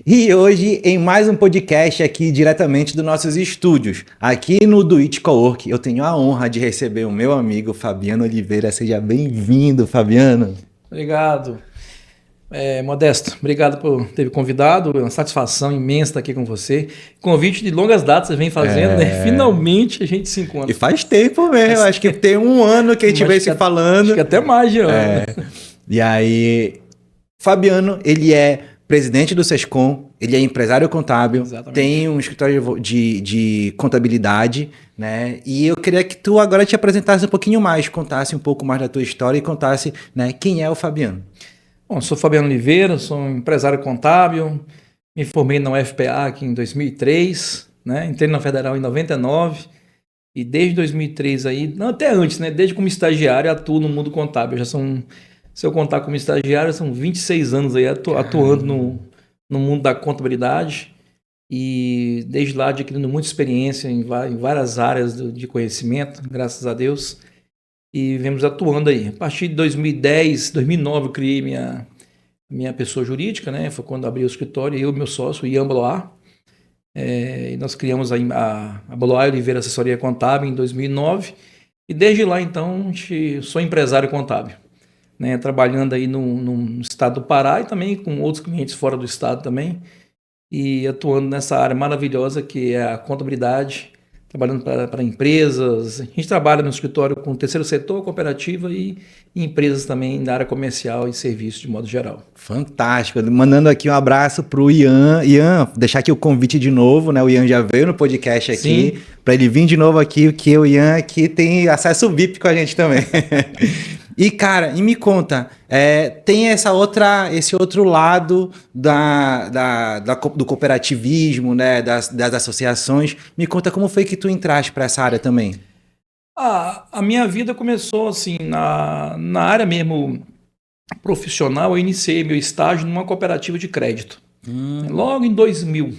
E hoje, em mais um podcast aqui diretamente dos nossos estúdios, aqui no Do It Cowork, eu tenho a honra de receber o meu amigo Fabiano Oliveira. Seja bem-vindo, Fabiano. Obrigado. Modesto, obrigado por ter me convidado, é uma satisfação imensa estar aqui com você. Convite de longas datas você vem fazendo, né? Finalmente a gente se encontra. E faz tempo mesmo, acho que tem um ano que a gente vem se falando. Acho que até mais de ano. E aí, Fabiano, ele é presidente do Sescom, ele é empresário contábil, Exatamente. Tem um escritório de contabilidade, né? E eu queria que tu agora te apresentasse um pouquinho mais, contasse um pouco mais da tua história e contasse, né, quem é o Fabiano. Bom, sou Fabiano Oliveira, sou um empresário contábil, me formei na UFPA aqui em 2003, né? Entrei na Federal em 99 e desde 2003 aí, não, até antes, né? Desde como estagiário atuo no mundo contábil, já são, se eu contar como estagiário, são 26 anos aí atuando no mundo da contabilidade e desde lá adquirindo muita experiência em várias áreas de conhecimento, graças a Deus. E vemos atuando aí. A partir de 2010, 2009, eu criei minha pessoa jurídica, né? Foi quando abri o escritório, eu e meu sócio, o Ian Bloar. E nós criamos a Bloar Oliveira Assessoria Contábil em 2009. E desde lá, então, sou empresário contábil, né? Trabalhando aí no estado do Pará e também com outros clientes fora do estado também. E atuando nessa área maravilhosa que é a contabilidade, trabalhando para empresas. A gente trabalha no escritório com o terceiro setor, cooperativa e empresas também na área comercial e serviços de modo geral. Fantástico. Mandando aqui um abraço pro Ian. Ian, deixar aqui o convite de novo, né? O Ian já veio no podcast aqui, para ele vir de novo aqui, que o Ian aqui tem acesso VIP com a gente também. E, cara, me conta, tem esse outro lado do cooperativismo, né, das associações. Me conta como foi que tu entraste para essa área também. A minha vida começou assim, na área mesmo profissional. Eu iniciei meu estágio numa cooperativa de crédito. Logo em 2000,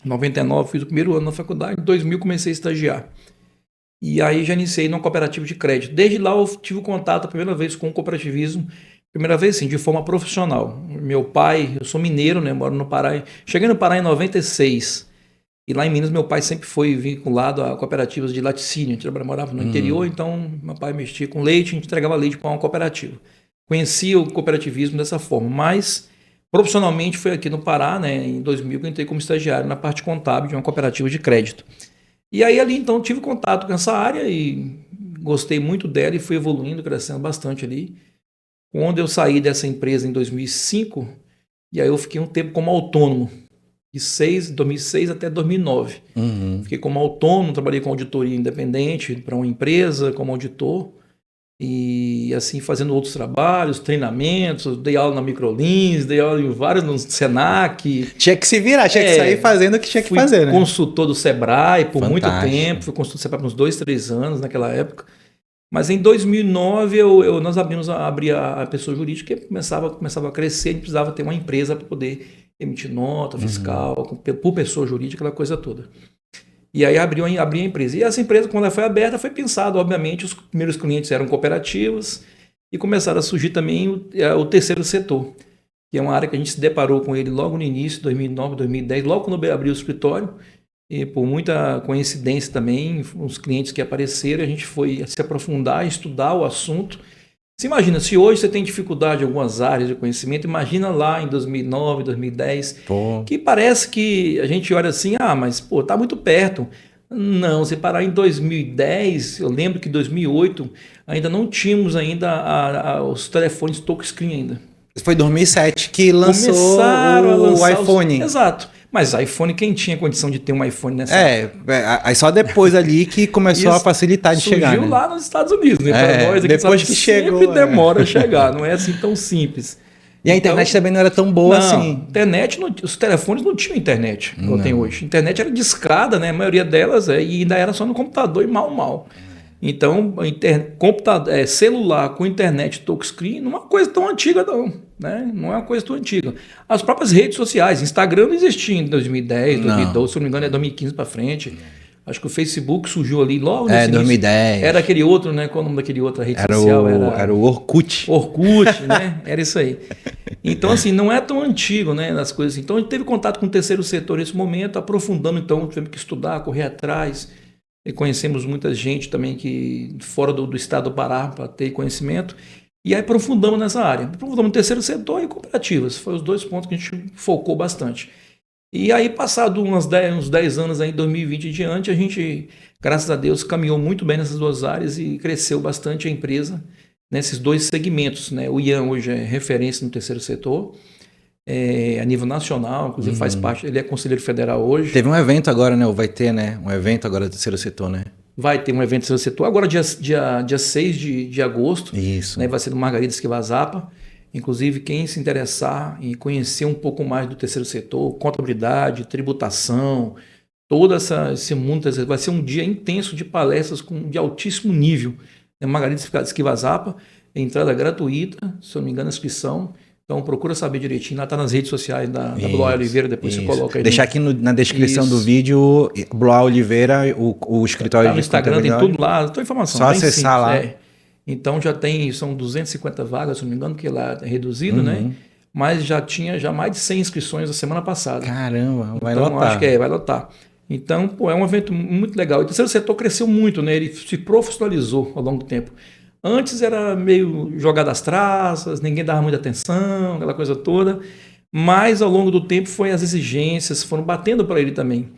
99, fiz o primeiro ano na faculdade, em 2000 comecei a estagiar. E aí já iniciei numa cooperativa de crédito. Desde lá eu tive contato a primeira vez com o cooperativismo, primeira vez sim, de forma profissional. Meu pai, eu sou mineiro, né, moro no Pará. Cheguei no Pará em 96. E lá em Minas meu pai sempre foi vinculado a cooperativas de laticínio. A gente morava no interior, então meu pai mexia com leite, a gente entregava leite para uma cooperativa. Conhecia o cooperativismo dessa forma, mas profissionalmente foi aqui no Pará, né, em 2000 que eu entrei como estagiário na parte contábil de uma cooperativa de crédito. E aí ali então tive contato com essa área e gostei muito dela e fui evoluindo, crescendo bastante ali. Quando eu saí dessa empresa em 2005, e aí eu fiquei um tempo como autônomo, de 2006 até 2009. Fiquei como autônomo, trabalhei com auditoria independente para uma empresa, como auditor, e assim fazendo outros trabalhos, treinamentos, dei aula na Microlins, dei aula em vários no Senac. Tinha que se virar, tinha que sair fazendo o que tinha que fazer, né? Fui consultor do Sebrae por muito tempo, fui consultor do Sebrae por uns 2, 3 anos naquela época. Mas em 2009 nós abri a pessoa jurídica, que começava a crescer, a gente precisava ter uma empresa para poder emitir nota fiscal, por pessoa jurídica, aquela coisa toda. E aí abri a empresa. E essa empresa, quando ela foi aberta, foi pensado, obviamente, os primeiros clientes eram cooperativas e começaram a surgir também o terceiro setor, que é uma área que a gente se deparou com ele logo no início, 2009, 2010, logo quando eu abri o escritório, e por muita coincidência também, os clientes que apareceram, a gente foi se aprofundar, estudar o assunto. Você imagina, se hoje você tem dificuldade em algumas áreas de conhecimento, imagina lá em 2009, 2010, que parece que a gente olha assim, mas tá muito perto. Não, se parar em 2010, eu lembro que em 2008 ainda não tínhamos ainda os telefones touchscreen ainda. Foi 2007 que lançou o iPhone. Exato. Mas iPhone, quem tinha condição de ter um iPhone nessa época? Aí só depois ali que começou a facilitar de chegar, né? Surgiu lá nos Estados Unidos, né? Para nós aqui, depois que chegou, sempre demora a chegar, não é assim tão simples. E a internet também não era tão boa assim. Internet, os telefones não tinham internet, como tem hoje. A internet era discada, né? A maioria delas, e ainda era só no computador e mal. Então, celular com internet touchscreen não é uma coisa tão antiga, não. Né? Não é uma coisa tão antiga. As próprias redes sociais, Instagram não existia em 2010, 2012, se não me engano é 2015 para frente. Acho que o Facebook surgiu ali logo nesse início. 2010. Era aquele outro, né? Qual é o nome daquele outra rede Era social? Era o Orkut. Orkut, né? Era isso aí. Então, assim, não é tão antigo, né? As coisas. Então, a gente teve contato com o terceiro setor nesse momento, aprofundando, então, tivemos que estudar, correr atrás. E conhecemos muita gente também que fora do estado do Pará para ter conhecimento. E aí aprofundamos nessa área. Aprofundamos no terceiro setor e cooperativas. Foram os 2 pontos que a gente focou bastante. E aí, passado uns 10 anos, aí, 2020 em diante, a gente, graças a Deus, caminhou muito bem nessas 2 áreas e cresceu bastante a empresa nesses 2 segmentos, né? O Ian hoje é referência no terceiro setor, a nível nacional, inclusive faz parte, ele é conselheiro federal hoje. Teve um evento agora, né? Ou vai ter, né? Um evento agora do terceiro setor, né? Vai ter um evento do terceiro setor, agora dia 6 de agosto. Isso. Né? Vai ser no Margarida Esquivazapa. Inclusive, quem se interessar em conhecer um pouco mais do terceiro setor, contabilidade, tributação, todo esse mundo, vai ser um dia intenso de palestras de altíssimo nível. Margarida Esquivazapa, entrada gratuita, se eu não me engano, a inscrição. Então, procura saber direitinho. Lá está nas redes sociais da Blois Oliveira, depois você coloca aí. Deixar aqui na descrição do vídeo, Blois Oliveira, o escritório tá no Instagram, tem tudo lá, toda a informação. Só acessar lá. Então, são 250 vagas, se não me engano, que lá é reduzido, né? Mas já tinha mais de 100 inscrições na semana passada. Caramba, vai então, lotar. Acho que vai lotar. Então, é um evento muito legal. E o terceiro setor cresceu muito, né? Ele se profissionalizou ao longo do tempo. Antes era meio jogado às traças, ninguém dava muita atenção, aquela coisa toda. Mas, ao longo do tempo, as exigências foram batendo para ele também.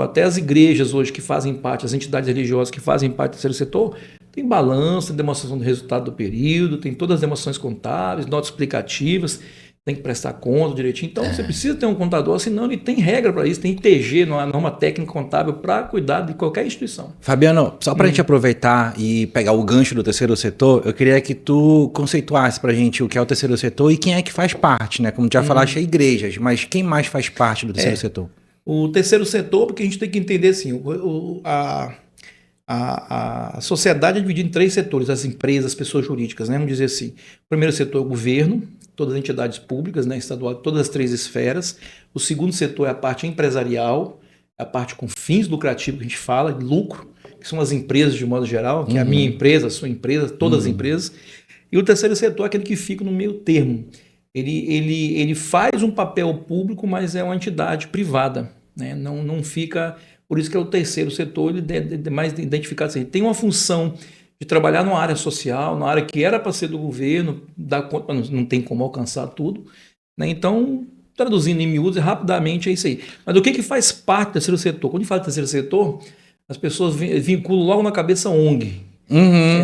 Até as igrejas hoje que fazem parte, as entidades religiosas que fazem parte do terceiro setor, tem balanço, tem demonstração do resultado do período, tem todas as demonstrações contábeis, notas explicativas, tem que prestar conta direitinho. Então, você precisa ter um contador, senão ele tem regra para isso, tem ITG, norma técnica contábil, para cuidar de qualquer instituição. Fabiano, só para a gente aproveitar e pegar o gancho do terceiro setor, eu queria que tu conceituasse para a gente o que é o terceiro setor e quem é que faz parte, né? Como tu já falaste, igrejas, mas quem mais faz parte do terceiro setor? O terceiro setor, porque a gente tem que entender assim, a sociedade é dividida em 3 setores, as empresas, as pessoas jurídicas, né? Vamos dizer assim. O primeiro setor é o governo, todas as entidades públicas, né, estadual, todas as 3 esferas. O segundo setor é a parte empresarial, a parte com fins lucrativos que a gente fala, de lucro, que são as empresas de modo geral, que é a minha empresa, a sua empresa, todas as empresas. E o terceiro setor é aquele que fica no meio termo. Ele faz um papel público, mas é uma entidade privada, né? Não fica... Por isso que é o terceiro setor, ele é mais identificado assim. Ele tem uma função de trabalhar numa área social, numa área que era para ser do governo, não tem como alcançar tudo, né? Então, traduzindo em miúdos, rapidamente é isso aí. Mas o que faz parte do terceiro setor? Quando a gente fala de terceiro setor, as pessoas vinculam logo na cabeça ONG.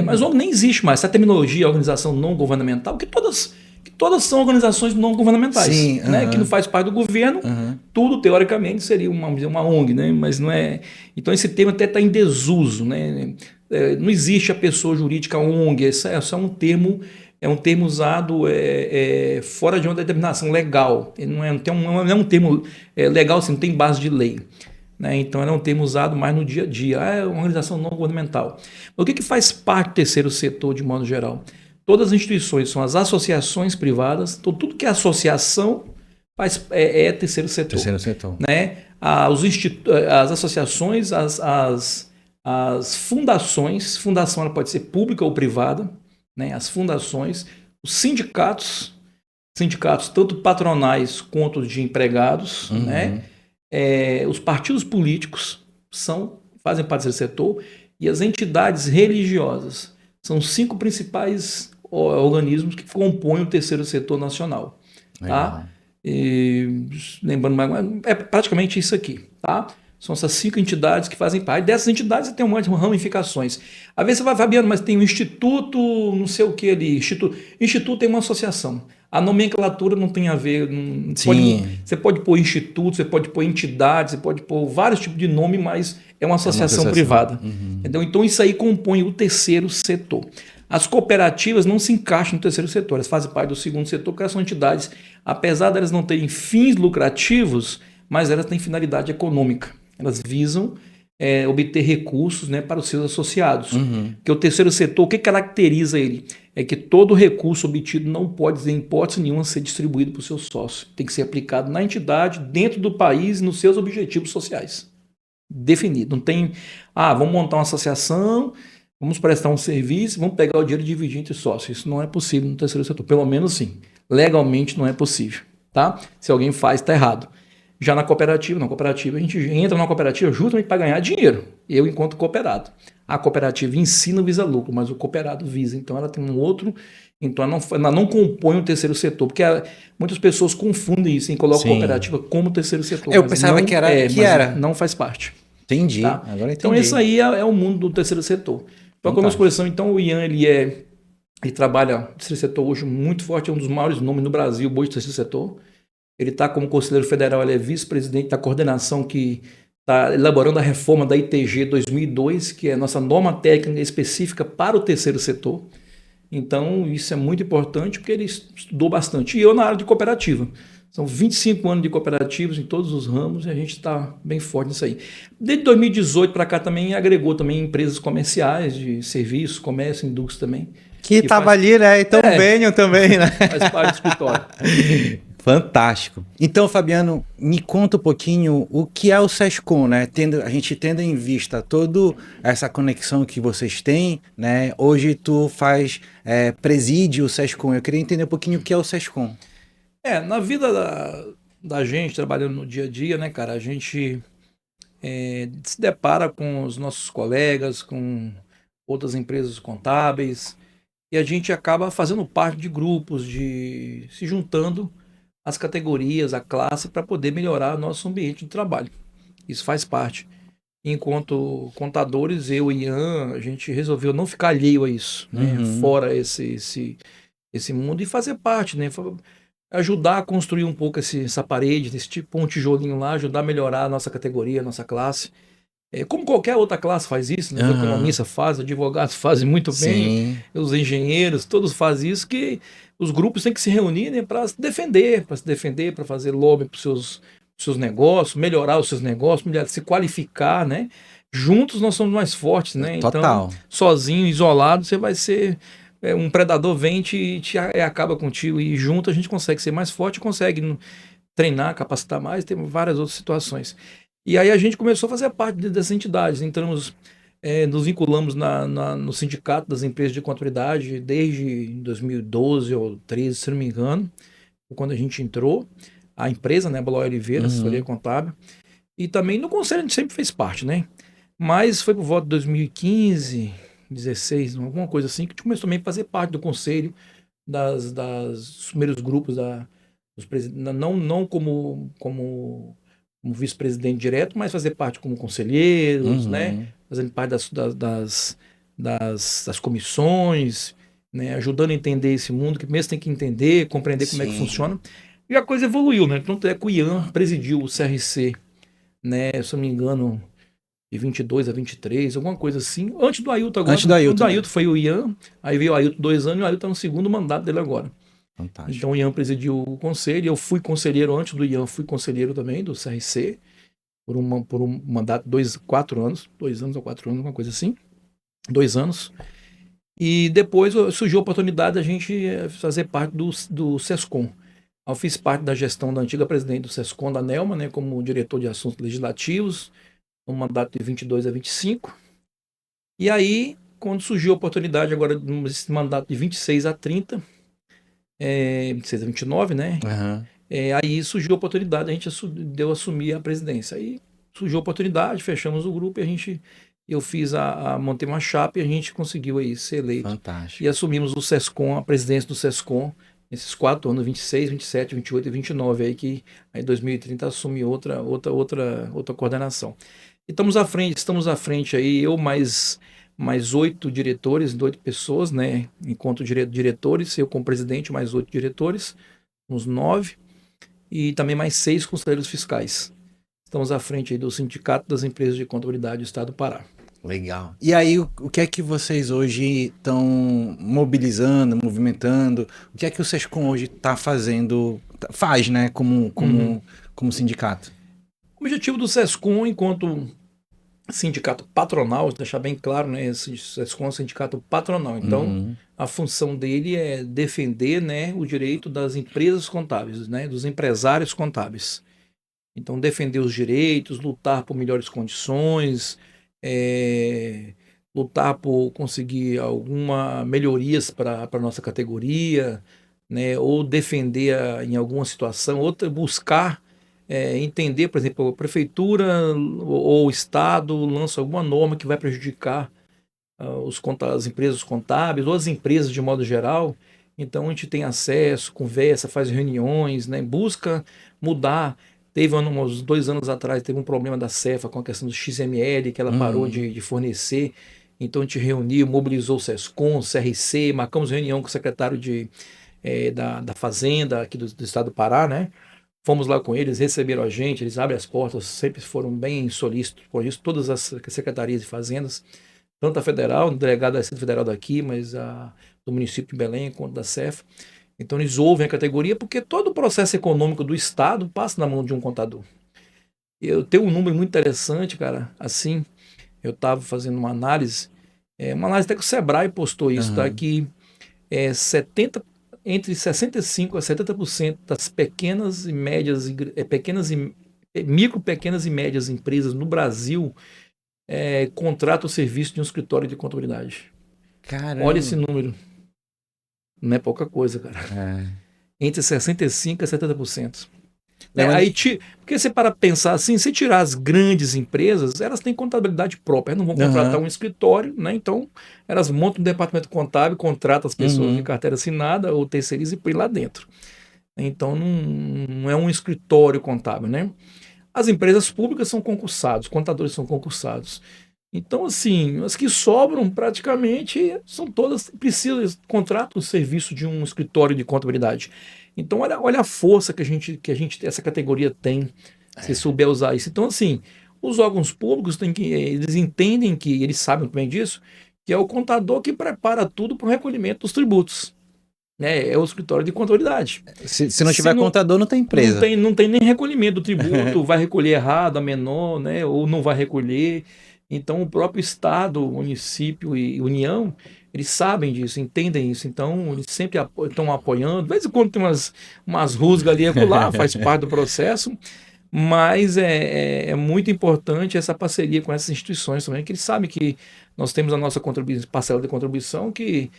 Mas ONG nem existe mais. Essa terminologia, organização não governamental, que todas são organizações não governamentais. Sim, né? Que não faz parte do governo, tudo teoricamente seria uma ONG, né? Mas não é. Então esse termo até está em desuso, né? Não existe a pessoa jurídica ONG, é só um termo, usado fora de uma determinação legal. Ele não é um termo legal, assim, não tem base de lei. Né? Então é um termo usado mais no dia a dia. É uma organização não governamental. Mas o que faz parte do terceiro setor de modo geral? Todas as instituições são as associações privadas, então tudo que é associação é terceiro setor. Terceiro setor. Né? As associações, as fundações, fundação ela pode ser pública ou privada, né? As fundações, os sindicatos tanto patronais quanto de empregados, né? Os partidos políticos fazem parte desse setor e as entidades religiosas. São 5 principais organismos que compõem o terceiro setor nacional. Tá? E, lembrando, é praticamente isso aqui. Tá? São essas 5 entidades que fazem parte. Dessas entidades tem um monte de ramificações. Às vezes você vai, Fabiano, mas tem um instituto, não sei o que ali. Instituto tem uma associação. A nomenclatura não tem a ver. Você pode pôr instituto, você pode pôr entidade, você pode pôr vários tipos de nome, mas é uma associação privada. Entendeu? Então isso aí compõe o terceiro setor. As cooperativas não se encaixam no terceiro setor, elas fazem parte do segundo setor, porque elas são entidades, apesar de elas não terem fins lucrativos, mas elas têm finalidade econômica. Elas visam obter recursos, né, para os seus associados. Porque o terceiro setor, o que caracteriza ele? É que todo recurso obtido não pode, em hipótese nenhuma, ser distribuído para o seu sócio. Tem que ser aplicado na entidade, dentro do país e nos seus objetivos sociais. definido. Não tem, vamos montar uma associação, vamos prestar um serviço, vamos pegar o dinheiro e dividir entre sócios. Isso não é possível no terceiro setor. Pelo menos sim. Legalmente não é possível. Tá? Se alguém faz, está errado. Já na cooperativa, a gente entra na cooperativa justamente para ganhar dinheiro. Eu, enquanto cooperado. A cooperativa em si não visa lucro, mas o cooperado visa. Então, ela tem um outro... Então, ela não compõe o terceiro setor, porque muitas pessoas confundem isso, colocam a cooperativa como terceiro setor. Eu pensava que era. Não faz parte. Entendi. Tá? Agora entendi. Então, esse aí é o mundo do terceiro setor. Para começar a exposição, então, o Ian, ele trabalha no terceiro setor hoje muito forte, é um dos maiores nomes no Brasil, hoje do terceiro setor. Ele está como conselheiro federal, ele é vice-presidente da coordenação que está elaborando a reforma da ITG 2002, que é a nossa norma técnica específica para o terceiro setor. Então, isso é muito importante porque ele estudou bastante. E eu na área de cooperativa. São 25 anos de cooperativas em todos os ramos e a gente está bem forte nisso aí. Desde 2018 para cá também agregou também empresas comerciais de serviços, comércio, indústria também. Que estava ali, né? Então venham também, né? Faz parte do escritório. Fantástico. Então, Fabiano, me conta um pouquinho o que é o SESCOM, né? A gente tendo em vista toda essa conexão que vocês têm, né? Hoje tu preside o SESCOM. Eu queria entender um pouquinho o que é o SESCOM. Na vida da gente, trabalhando no dia a dia, né, cara, a gente se depara com os nossos colegas, com outras empresas contábeis, e a gente acaba fazendo parte de grupos, se juntando as categorias, a classe, para poder melhorar nosso ambiente de trabalho. Isso faz parte. Enquanto contadores, eu e Ian, a gente resolveu não ficar alheio a isso, né? Fora esse mundo, e fazer parte, né? Ajudar a construir um pouco essa parede, pôr um tijolinho lá, ajudar a melhorar a nossa categoria, a nossa classe. Como qualquer outra classe faz isso, né? Os economistas fazem, advogados fazem muito bem, os engenheiros, todos fazem isso, que os grupos têm que se reunir, né, para se defender, para fazer lobby para os seus negócios, melhorar os seus negócios, se qualificar, né? Juntos nós somos mais fortes, né? Total. Então, sozinho, isolado, você vai ser... um predador vem e acaba contigo, e junto a gente consegue ser mais forte, consegue treinar, capacitar mais, tem várias outras situações. E aí a gente começou a fazer parte dessas entidades, entramos, nos vinculamos no Sindicato das Empresas de Contabilidade desde 2012 ou 2013, se não me engano, quando a gente entrou, a empresa, né, Bloy Oliveira, assessoria contábil, e também no Conselho a gente sempre fez parte, né? Mas foi por volta de 2015, 16, alguma coisa assim, que a gente começou também a fazer parte do conselho, dos primeiros grupos, não como vice-presidente direto, mas fazer parte como conselheiros, né? Fazendo parte das comissões, né? Ajudando a entender esse mundo, que mesmo tem que entender, compreender como é que funciona. E a coisa evoluiu, né? Tanto é que o Ian presidiu o CRC, né? Se eu não me engano, de 22 a 23, alguma coisa assim. Antes do Ailton agora. Antes do Ailton. O do Ailton foi o Ian, aí veio o Ailton 2 anos e o Ailton está no segundo mandato dele agora. Fantástico. Então o Ian presidiu o conselho, eu fui conselheiro antes do Ian, fui conselheiro também do CRC, por um mandato de 4 anos, 2 anos ou 4 anos, uma coisa assim, 2 anos. E depois surgiu a oportunidade da gente fazer parte do SESCOM. Eu fiz parte da gestão da antiga presidente do SESCOM, da Nelma, né, como diretor de assuntos legislativos, um mandato de 22 a 25. E aí, quando surgiu a oportunidade agora nesse mandato de 26 a 30, 26 a 29, né? Aí surgiu a oportunidade, a gente deu assumir a presidência. Aí surgiu a oportunidade, fechamos o grupo e eu montei uma chapa e a gente conseguiu aí ser eleito. Fantástico. E assumimos o SESCOM, a presidência do SESCOM, nesses 4 anos, 26, 27, 28 e 29, aí que em 2030 assume outra coordenação. E estamos à frente aí, eu mais 8 diretores, 8 pessoas, né? Enquanto diretores, eu como presidente, mais 8 diretores, uns 9, e também mais 6 conselheiros fiscais. Estamos à frente aí do Sindicato das Empresas de Contabilidade do Estado do Pará. Legal. E aí, o que é que vocês hoje estão mobilizando, movimentando? O que é que o SESCOM hoje está faz, né, como sindicato? O objetivo do SESCOM, enquanto sindicato patronal, deixar bem claro, né, esse SESCOM é um sindicato patronal, então a função dele é defender, né, o direito das empresas contábeis, né, dos empresários contábeis. Então, defender os direitos, lutar por melhores condições, lutar por conseguir alguma melhorias para a nossa categoria, né? Ou defender em alguma situação, outra buscar entender, por exemplo, a prefeitura ou o Estado lança alguma norma que vai prejudicar as empresas contábeis ou as empresas de modo geral. Então a gente tem acesso, conversa, faz reuniões, né? Busca mudar. Teve uns 2 anos atrás, teve um problema da Cefa com a questão do XML, que ela parou de fornecer. Então a gente reuniu, mobilizou o SESCOM, o CRC, marcamos reunião com o secretário da Fazenda aqui do estado do Pará, né? Fomos lá com eles, receberam a gente, eles abrem as portas, sempre foram bem solícitos por isso, todas as secretarias de fazendas, tanto a federal, o delegado da Receita Federal daqui, mas do município de Belém, quanto da Cefa. Então eles ouvem a categoria, porque todo o processo econômico do Estado passa na mão de um contador. Eu tenho um número muito interessante, cara, assim, eu estava fazendo uma análise até que o Sebrae postou isso, tá? Que 70 entre 65% a 70% das pequenas e médias, pequenas e médias empresas no Brasil contratam o serviço de um escritório de contabilidade. Caramba. Olha esse número. Não é pouca coisa, cara. Entre 65% a 70%. Porque você para pensar assim, se tirar as grandes empresas, elas têm contabilidade própria, elas não vão contratar um escritório, né? Então elas montam um departamento contábil, contratam as pessoas de carteira assinada ou terceirizam e põe lá dentro. Então não é um escritório contábil, né? As empresas públicas são concursados, os contadores são concursados. Então, assim, as que sobram praticamente são todas, contratam o serviço de um escritório de contabilidade. Então, olha a força que a gente, essa categoria tem, se souber usar isso. Então, assim, os órgãos públicos eles entendem que, eles sabem bem disso, que é o contador que prepara tudo para o recolhimento dos tributos. É o escritório de contabilidade. Se não tiver contador, não tem empresa. Não tem nem recolhimento do tributo, vai recolher errado, a menor, né, ou não vai recolher. Então, o próprio Estado, município e União, eles sabem disso, entendem isso. Então, eles sempre estão apoiando. De vez em quando tem umas rusgas ali e lá, faz parte do processo. Mas é muito importante essa parceria com essas instituições também, que eles sabem que nós temos a nossa parcela de contribuição, que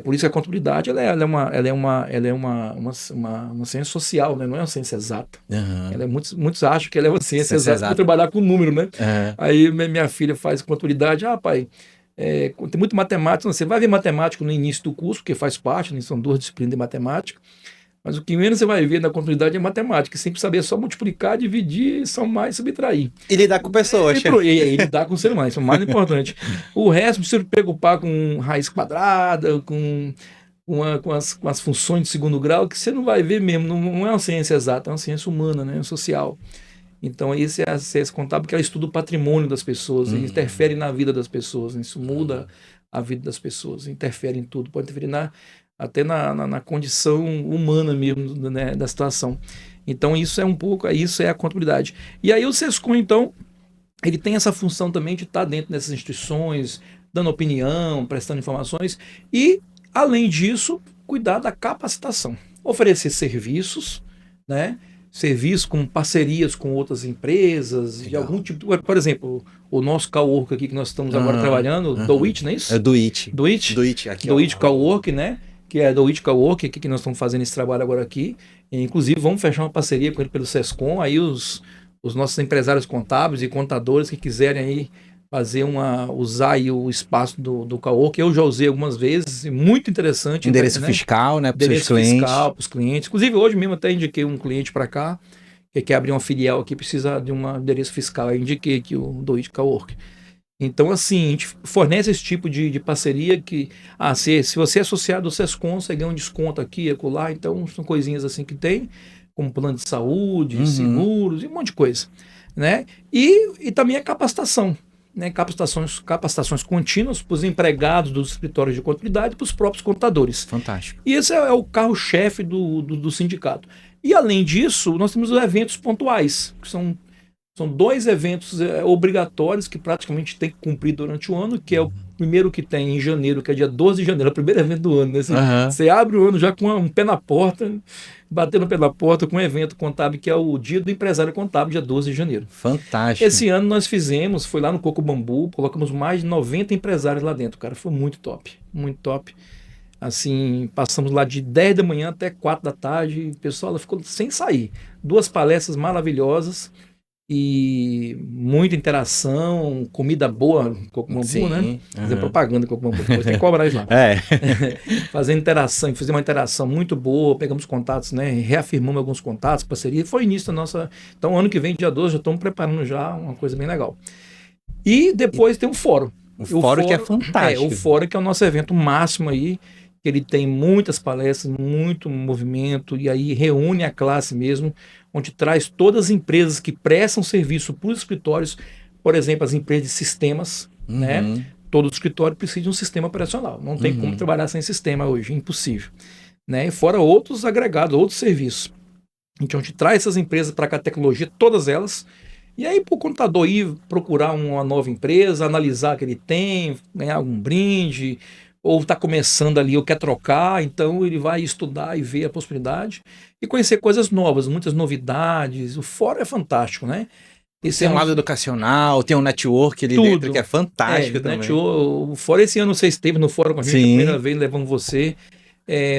por isso que a contabilidade ela é uma ciência social, né? Não é uma ciência exata. Muitos acham que ela é uma ciência exata para trabalhar com número, né? Aí minha filha faz contabilidade, pai, tem muito matemática, você vai ver matemática no início do curso, porque faz parte, né? São 2 disciplinas de matemática, mas o que menos você vai ver na contabilidade é matemática, sempre saber só multiplicar, dividir, somar e subtrair. E lidar com pessoas. E lidar com o ser humano, isso é o mais importante. O resto precisa se preocupar com raiz quadrada, com as funções de segundo grau, que você não vai ver mesmo, não é uma ciência exata, é uma ciência humana, né, social. Então, esse é a ciência contábil, porque ela estuda o patrimônio das pessoas, interfere na vida das pessoas, isso muda a vida das pessoas, interfere em tudo, pode interferir até na condição humana mesmo, né, da situação. Então, isso é a contabilidade. E aí o SESCOM, então, ele tem essa função também de estar dentro dessas instituições, dando opinião, prestando informações e, além disso, cuidar da capacitação. Oferecer serviços, né? Serviços com parcerias com outras empresas, de algum tipo. Por exemplo, o nosso cowork aqui que nós estamos agora trabalhando, do It, não é isso? É do It. Do It? Do It, aqui. Do It Cowork, né? Que é do It Cowork, aqui que nós estamos fazendo esse trabalho agora aqui. E, inclusive, vamos fechar uma parceria com ele pelo SESCOM. Aí os nossos empresários contábeis e contadores que quiserem aí usar aí o espaço do Cowork, eu já usei algumas vezes, muito interessante. Endereço fiscal, né? Para os clientes. Fiscal para os clientes. Inclusive, hoje mesmo até indiquei um cliente para cá, que quer abrir uma filial aqui, precisa de um endereço fiscal. Eu indiquei aqui o do It Cowork. Então, assim, a gente fornece esse tipo de parceria que, se você é associado ao SESCOM, você ganha um desconto aqui, acolá. Então, são coisinhas assim que tem, como plano de saúde, seguros e um monte de coisa, né? E também a capacitação, né? Capacitações contínuas para os empregados dos escritórios de contabilidade e para os próprios contadores. Fantástico. E esse é o carro-chefe do sindicato. E, além disso, nós temos os eventos pontuais, que são 2 eventos obrigatórios que praticamente tem que cumprir durante o ano, que é o primeiro que tem em janeiro, que é dia 12 de janeiro, é o primeiro evento do ano, né? Você abre o ano já com um pé na porta, batendo pela porta com um evento contábil que é o Dia do Empresário Contábil, dia 12 de janeiro. Fantástico. Esse ano nós fizemos, foi lá no Coco Bambu, colocamos mais de 90 empresários lá dentro, cara. Foi muito top, muito top. Assim, passamos lá de 10 da manhã até 4 da tarde, o pessoal ficou sem sair. 2 palestras maravilhosas e muita interação, comida boa, Coco Bambu, né? Fazer propaganda Coco Bambu, depois tem que cobrar isso lá. Fazer interação, fazer uma interação muito boa, pegamos contatos, né? Reafirmamos alguns contatos, parceria, foi início da nossa... Então, ano que vem, dia 12, já estamos preparando já uma coisa bem legal. E depois tem o fórum. O fórum que é fantástico. O fórum que é o nosso evento máximo aí, que ele tem muitas palestras, muito movimento, e aí reúne a classe mesmo, onde traz todas as empresas que prestam serviço para os escritórios, por exemplo, as empresas de sistemas, né? Todo escritório precisa de um sistema operacional, não tem como trabalhar sem sistema hoje, impossível. Né? E fora outros agregados, outros serviços. Então a gente traz essas empresas para cá, a tecnologia, todas elas, e aí para o contador ir procurar uma nova empresa, analisar o que ele tem, ganhar algum brinde, ou está começando ali ou quer trocar, então ele vai estudar e ver a possibilidade e conhecer coisas novas, muitas novidades. O fórum é fantástico, né? Esse tem um lado educacional, tem um network ali dentro que é fantástico também. O fórum esse ano você esteve no fórum com a gente, a primeira vez levamos você.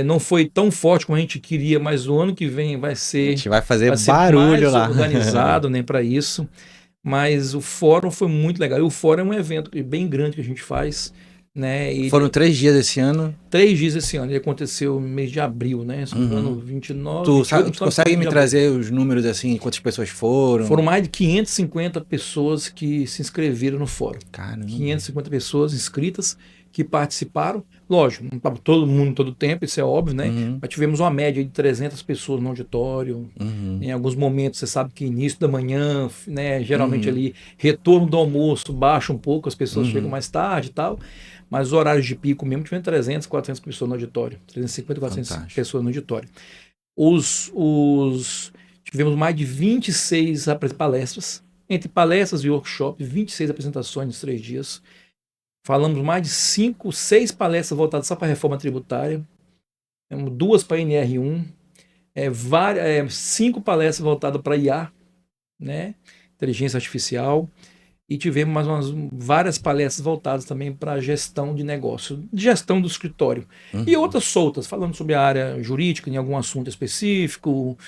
Não foi tão forte como a gente queria, mas o ano que vem vai ser... A gente vai fazer barulho lá. Organizado, né, para isso. Mas o fórum foi muito legal. E o fórum é um evento bem grande que a gente faz. Né? E foram 3 dias esse ano? 3 dias esse ano. Ele aconteceu no mês de abril, né? Se não me engano, 29... Tu consegue me trazer os números, assim, quantas pessoas foram? Foram mais de 550 pessoas que se inscreveram no fórum. Caramba. 550 pessoas inscritas que participaram. Lógico, não estava todo mundo todo o tempo, isso é óbvio, né? Mas tivemos uma média de 300 pessoas no auditório. Em alguns momentos, você sabe que início da manhã, né? Geralmente ali, retorno do almoço baixa um pouco, as pessoas chegam mais tarde e tal. Mas os horários de pico mesmo, tivemos 300, 400 pessoas no auditório. 350, 400 pessoas no auditório. Tivemos mais de 26 palestras. Entre palestras e workshops, 26 apresentações nos 3 dias. Falamos mais de 5, 6 palestras voltadas só para a reforma tributária. 2 para a NR1. 5 palestras voltadas para IA, né? Inteligência artificial. E tivemos várias palestras voltadas também para a gestão de negócio, gestão do escritório. E outras soltas, falando sobre a área jurídica, em algum assunto específico,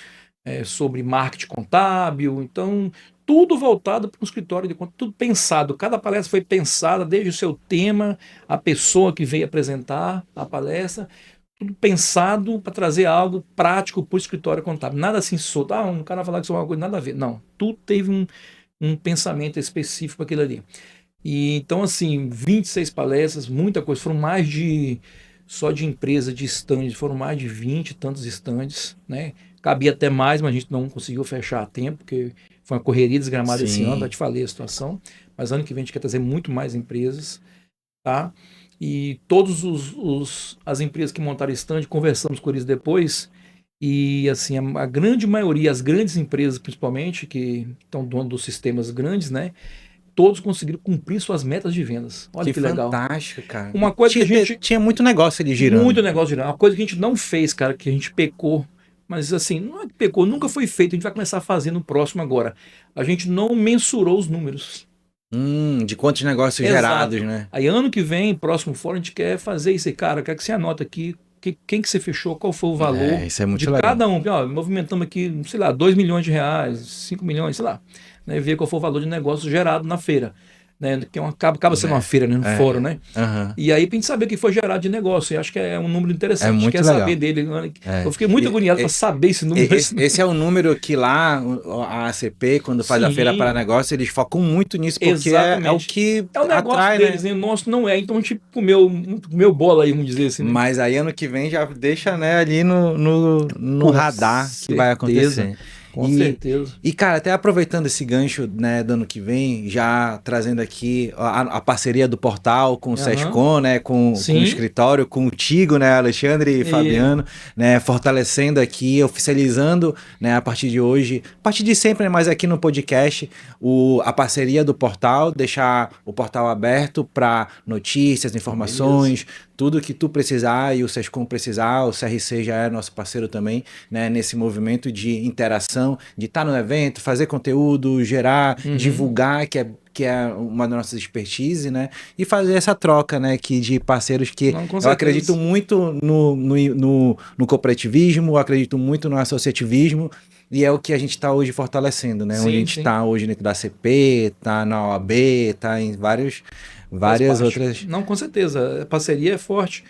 sobre marketing contábil. Então, tudo voltado para um escritório de conta, tudo pensado. Cada palestra foi pensada, desde o seu tema, a pessoa que veio apresentar a palestra, tudo pensado para trazer algo prático para o escritório contábil. Nada assim solto. Um cara falar que isso é uma coisa, nada a ver. Não, tudo teve um pensamento específico para aquilo ali. E então, assim, 26 palestras, muita coisa. Foram mais só de empresa, de stands, foram mais de 20 e tantos stands, né? Cabia até mais, mas a gente não conseguiu fechar a tempo, porque foi uma correria desgramada esse ano, já te falei a situação. Mas ano que vem a gente quer trazer muito mais empresas, tá? E todas as empresas que montaram stand, conversamos com eles depois. E assim, a grande maioria, as grandes empresas principalmente, que estão dono dos sistemas grandes, né? Todos conseguiram cumprir suas metas de vendas. Olha que legal. Fantástico, cara. Uma coisa que a gente... Tinha muito negócio ali girando. Muito negócio girando. Uma coisa que a gente não fez, cara, que a gente pecou. Mas assim, não é que pecou, nunca foi feito. A gente vai começar a fazer no próximo agora. A gente não mensurou os números. De quantos negócios gerados, né? Aí ano que vem, próximo fórum, a gente quer fazer isso aí. Cara, eu quero que você anota aqui quem que você fechou, qual foi o valor isso é muito de legal. cada um. Ó, movimentamos aqui, sei lá, 2 milhões de reais, 5 milhões, sei lá. Né, ver qual foi o valor de negócio gerado na feira. Né, que acaba sendo uma feira, né, no fórum, né? E aí pra gente saber o que foi gerado de negócio. Eu acho que é um número interessante. É muito quer legal. saber dele. Eu fiquei muito agoniado para saber esse número. Esse é o número que lá a ACP, quando faz a feira para negócio, eles focam muito nisso, porque é o que é o negócio atrai, deles, né? O nosso não é. Então a gente comeu bola aí, vamos dizer assim. Né? Mas aí ano que vem já deixa, né, ali no radar que vai acontecer. Com certeza. E, cara, até aproveitando esse gancho, né, do ano que vem, já trazendo aqui a parceria do portal com o Sescom, né, com o escritório, contigo, né, Alexandre e Fabiano, né, fortalecendo aqui, oficializando, né, a partir de hoje, a partir de sempre, né, mas aqui no podcast, a parceria do portal, deixar o portal aberto para notícias, informações, tudo que tu precisar e o Sescom precisar, o CRC já é nosso parceiro também, né, nesse movimento de interação, de estar no evento, fazer conteúdo, gerar, divulgar, que é uma das nossas expertise, né? E fazer essa troca, né? De parceiros que eu acredito muito no cooperativismo, eu acredito muito no associativismo, e é o que a gente está hoje fortalecendo, né? Onde a gente está hoje dentro da CP, está na OAB, está em várias outras... Não, com certeza. A parceria é forte.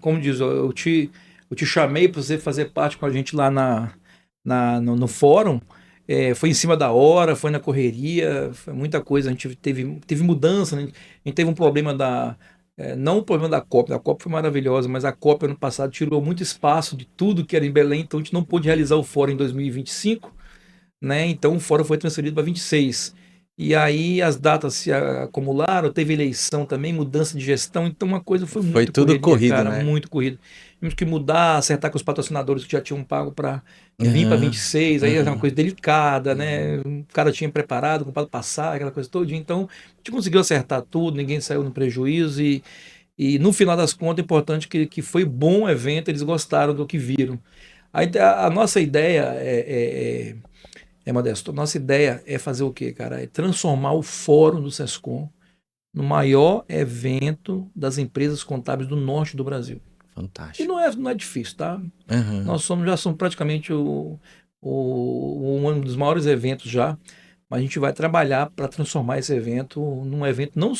Como diz, eu te chamei para você fazer parte com a gente lá no fórum. Foi em cima da hora, foi na correria, foi muita coisa. A gente teve mudança, né? A gente teve um problema não o problema da COP. A COP foi maravilhosa, mas a COP ano passado tirou muito espaço de tudo que era em Belém, então a gente não pôde realizar o fórum em 2025, né? Então o fórum foi transferido para 26. E aí as datas se acumularam, teve eleição também, mudança de gestão, então uma coisa foi muito tudo corrido, cara, né? muito corrido. Tivemos que mudar, acertar com os patrocinadores que já tinham pago para vir para 26, aí era uma coisa delicada, né? O cara tinha preparado, comprado passar, aquela coisa toda. Então, a gente conseguiu acertar tudo, ninguém saiu no prejuízo e no final das contas, é importante que foi bom o evento, eles gostaram do que viram. A nossa ideia Modesto, nossa ideia é fazer o quê, cara? É transformar o Fórum do Sescom no maior evento das empresas contábeis do norte do Brasil. Fantástico. E não é difícil, tá? Nós já somos praticamente um dos maiores eventos já, mas a gente vai trabalhar para transformar esse evento num evento não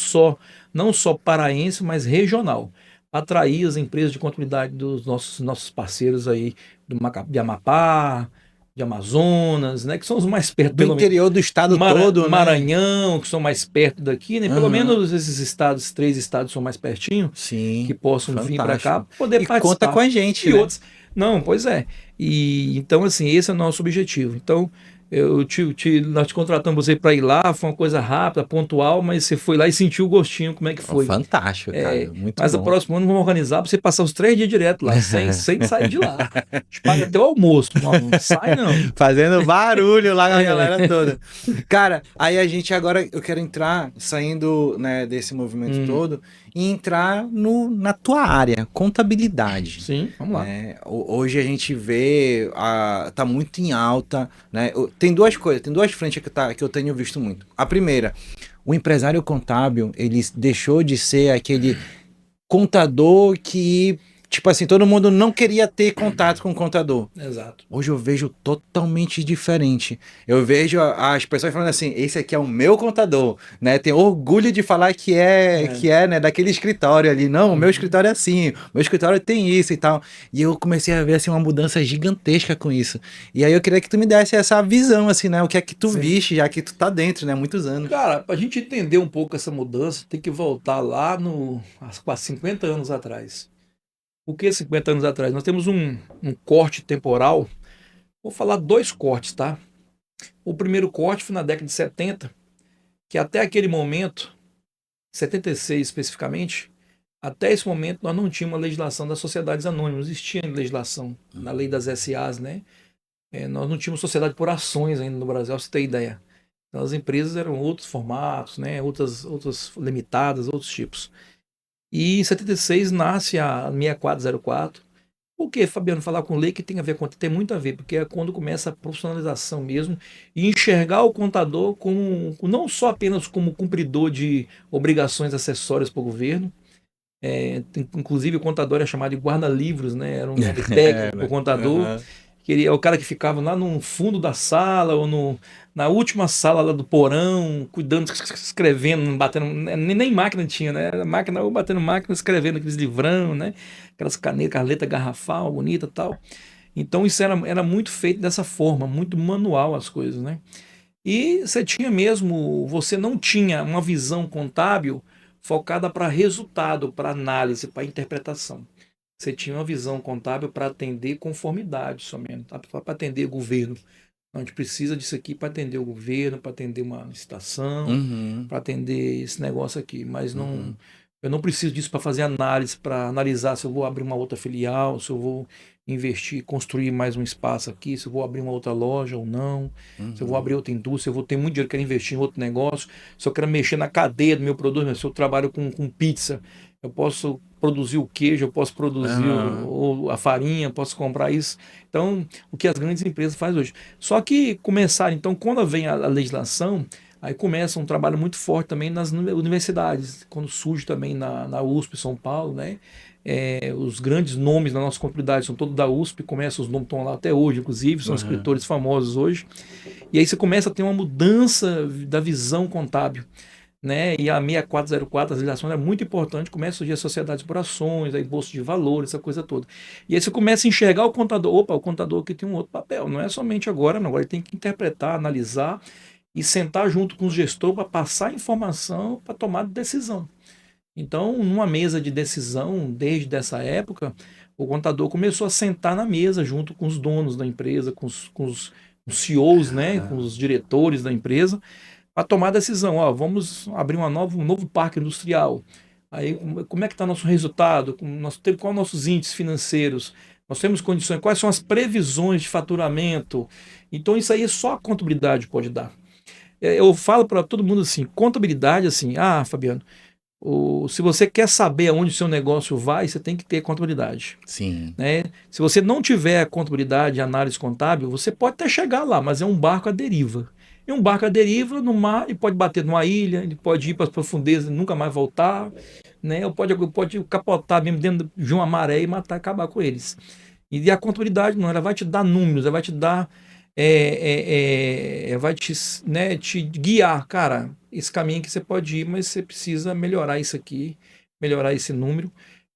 só paraense, mas regional. Atrair as empresas de contabilidade dos nossos parceiros aí de Amapá, de Amazonas, né, que são os mais perto do interior do estado todo, né? Maranhão, que são mais perto daqui, né? Pelo menos esses 3 estados são mais pertinho, sim, que possam vir para cá, poder participar. Conta com a gente, e né? Outros. Não, pois é. E então assim, esse é o nosso objetivo. Então, nós te contratamos você para ir lá, foi uma coisa rápida, pontual, mas você foi lá e sentiu o gostinho, como é que foi. Fantástico, cara, muito mas bom. Mas o próximo ano vamos organizar para você passar os 3 dias direto lá, sem sair de lá. A gente paga até o almoço, não sai não. Fazendo barulho lá com a galera toda. Cara, aí a gente agora, eu quero entrar, saindo, né, desse movimento todo, e entrar na tua área, contabilidade. Sim, vamos lá. Hoje a gente vê, tá muito em alta, né? Tem duas frentes que eu tenho visto muito. A primeira, o empresário contábil, ele deixou de ser aquele contador que, tipo assim, todo mundo não queria ter contato com o contador. Exato. Hoje eu vejo totalmente diferente. Eu vejo as pessoas falando assim, esse aqui é o meu contador, né? Tem orgulho de falar que é, né, daquele escritório ali. Não, o meu escritório é assim, o meu escritório tem isso e tal. E eu comecei a ver, assim, uma mudança gigantesca com isso. E aí eu queria que tu me desse essa visão, assim, né? O que é que tu viste, já que tu tá dentro, né? Muitos anos. Cara, pra gente entender um pouco essa mudança, tem que voltar lá quase 50 anos atrás. Por que 50 anos atrás? Nós temos um corte temporal. Vou falar 2 cortes, tá? O primeiro corte foi na década de 70, que até aquele momento, 76 especificamente, até esse momento nós não tínhamos uma legislação das sociedades anônimas. Existia legislação na lei das SAs, né? Nós não tínhamos sociedade por ações ainda no Brasil, pra você ter ideia. Então as empresas eram outros formatos, né? Outras limitadas, outros tipos. E em 76 nasce a 6404. Por que, Fabiano, falar com lei que tem a ver com... Tem muito a ver, porque é quando começa a profissionalização mesmo e enxergar o contador não só apenas como cumpridor de obrigações acessórias para o governo. Inclusive o contador é chamado de guarda-livros, né? Era um nome técnico, o contador. Que ele é o cara que ficava lá no fundo da sala ou na última sala lá do porão, cuidando, escrevendo, batendo, nem máquina tinha, né? Era máquina, ou batendo máquina, escrevendo aqueles livrão, né? Aquelas canetas, letra garrafal, bonita e tal. Então isso era muito feito dessa forma, muito manual as coisas, né? E você não tinha uma visão contábil focada para resultado, para análise, para interpretação. Você tinha uma visão contábil para atender conformidade somente, tá? Para atender o governo. A gente precisa disso aqui para atender o governo, para atender uma licitação, para atender esse negócio aqui. Mas eu não preciso disso para fazer análise, para analisar se eu vou abrir uma outra filial, se eu vou investir, construir mais um espaço aqui, se eu vou abrir uma outra loja ou não, se eu vou abrir outra indústria, se eu vou ter muito dinheiro, quero investir em outro negócio, se eu quero mexer na cadeia do meu produto, se eu trabalho com pizza, eu posso produzir o queijo, eu posso produzir a farinha, eu posso comprar isso. Então, o que as grandes empresas fazem hoje. Só que começaram, então, quando vem a legislação, aí começa um trabalho muito forte também nas universidades, quando surge também na USP, São Paulo, né? Os grandes nomes da nossa contabilidade são todos da USP, começam, os nomes estão lá até hoje, inclusive, são escritores famosos hoje. E aí você começa a ter uma mudança da visão contábil, né? E a 6404, as legislações é muito importante, começa a surgir as sociedades por ações, aí bolsa de valores, essa coisa toda. E aí você começa a enxergar o contador, opa, o contador aqui tem um outro papel, não é somente agora, não, agora ele tem que interpretar, analisar e sentar junto com o gestor para passar informação para tomar decisão. Então, numa mesa de decisão, desde essa época, o contador começou a sentar na mesa junto com os donos da empresa, com os CEOs, né, com os diretores da empresa, para tomar a decisão. Ó, vamos abrir um novo parque industrial. Aí, como é que está nosso resultado? Quais nossos índices financeiros? Nós temos condições, quais são as previsões de faturamento? Então, isso aí só a contabilidade pode dar. Eu falo para todo mundo assim, contabilidade assim, Fabiano, se você quer saber aonde o seu negócio vai, você tem que ter contabilidade. Sim. Né? Se você não tiver contabilidade e análise contábil, você pode até chegar lá, mas é um barco à deriva. E um barco à deriva no mar, ele pode bater numa ilha, ele pode ir para as profundezas e nunca mais voltar, né? Ou pode capotar mesmo dentro de uma maré e matar, acabar com eles. E a contabilidade não, ela vai te dar números, ela vai te dar vai te guiar, cara, esse caminho que você pode ir, mas você precisa melhorar isso aqui, melhorar esse número,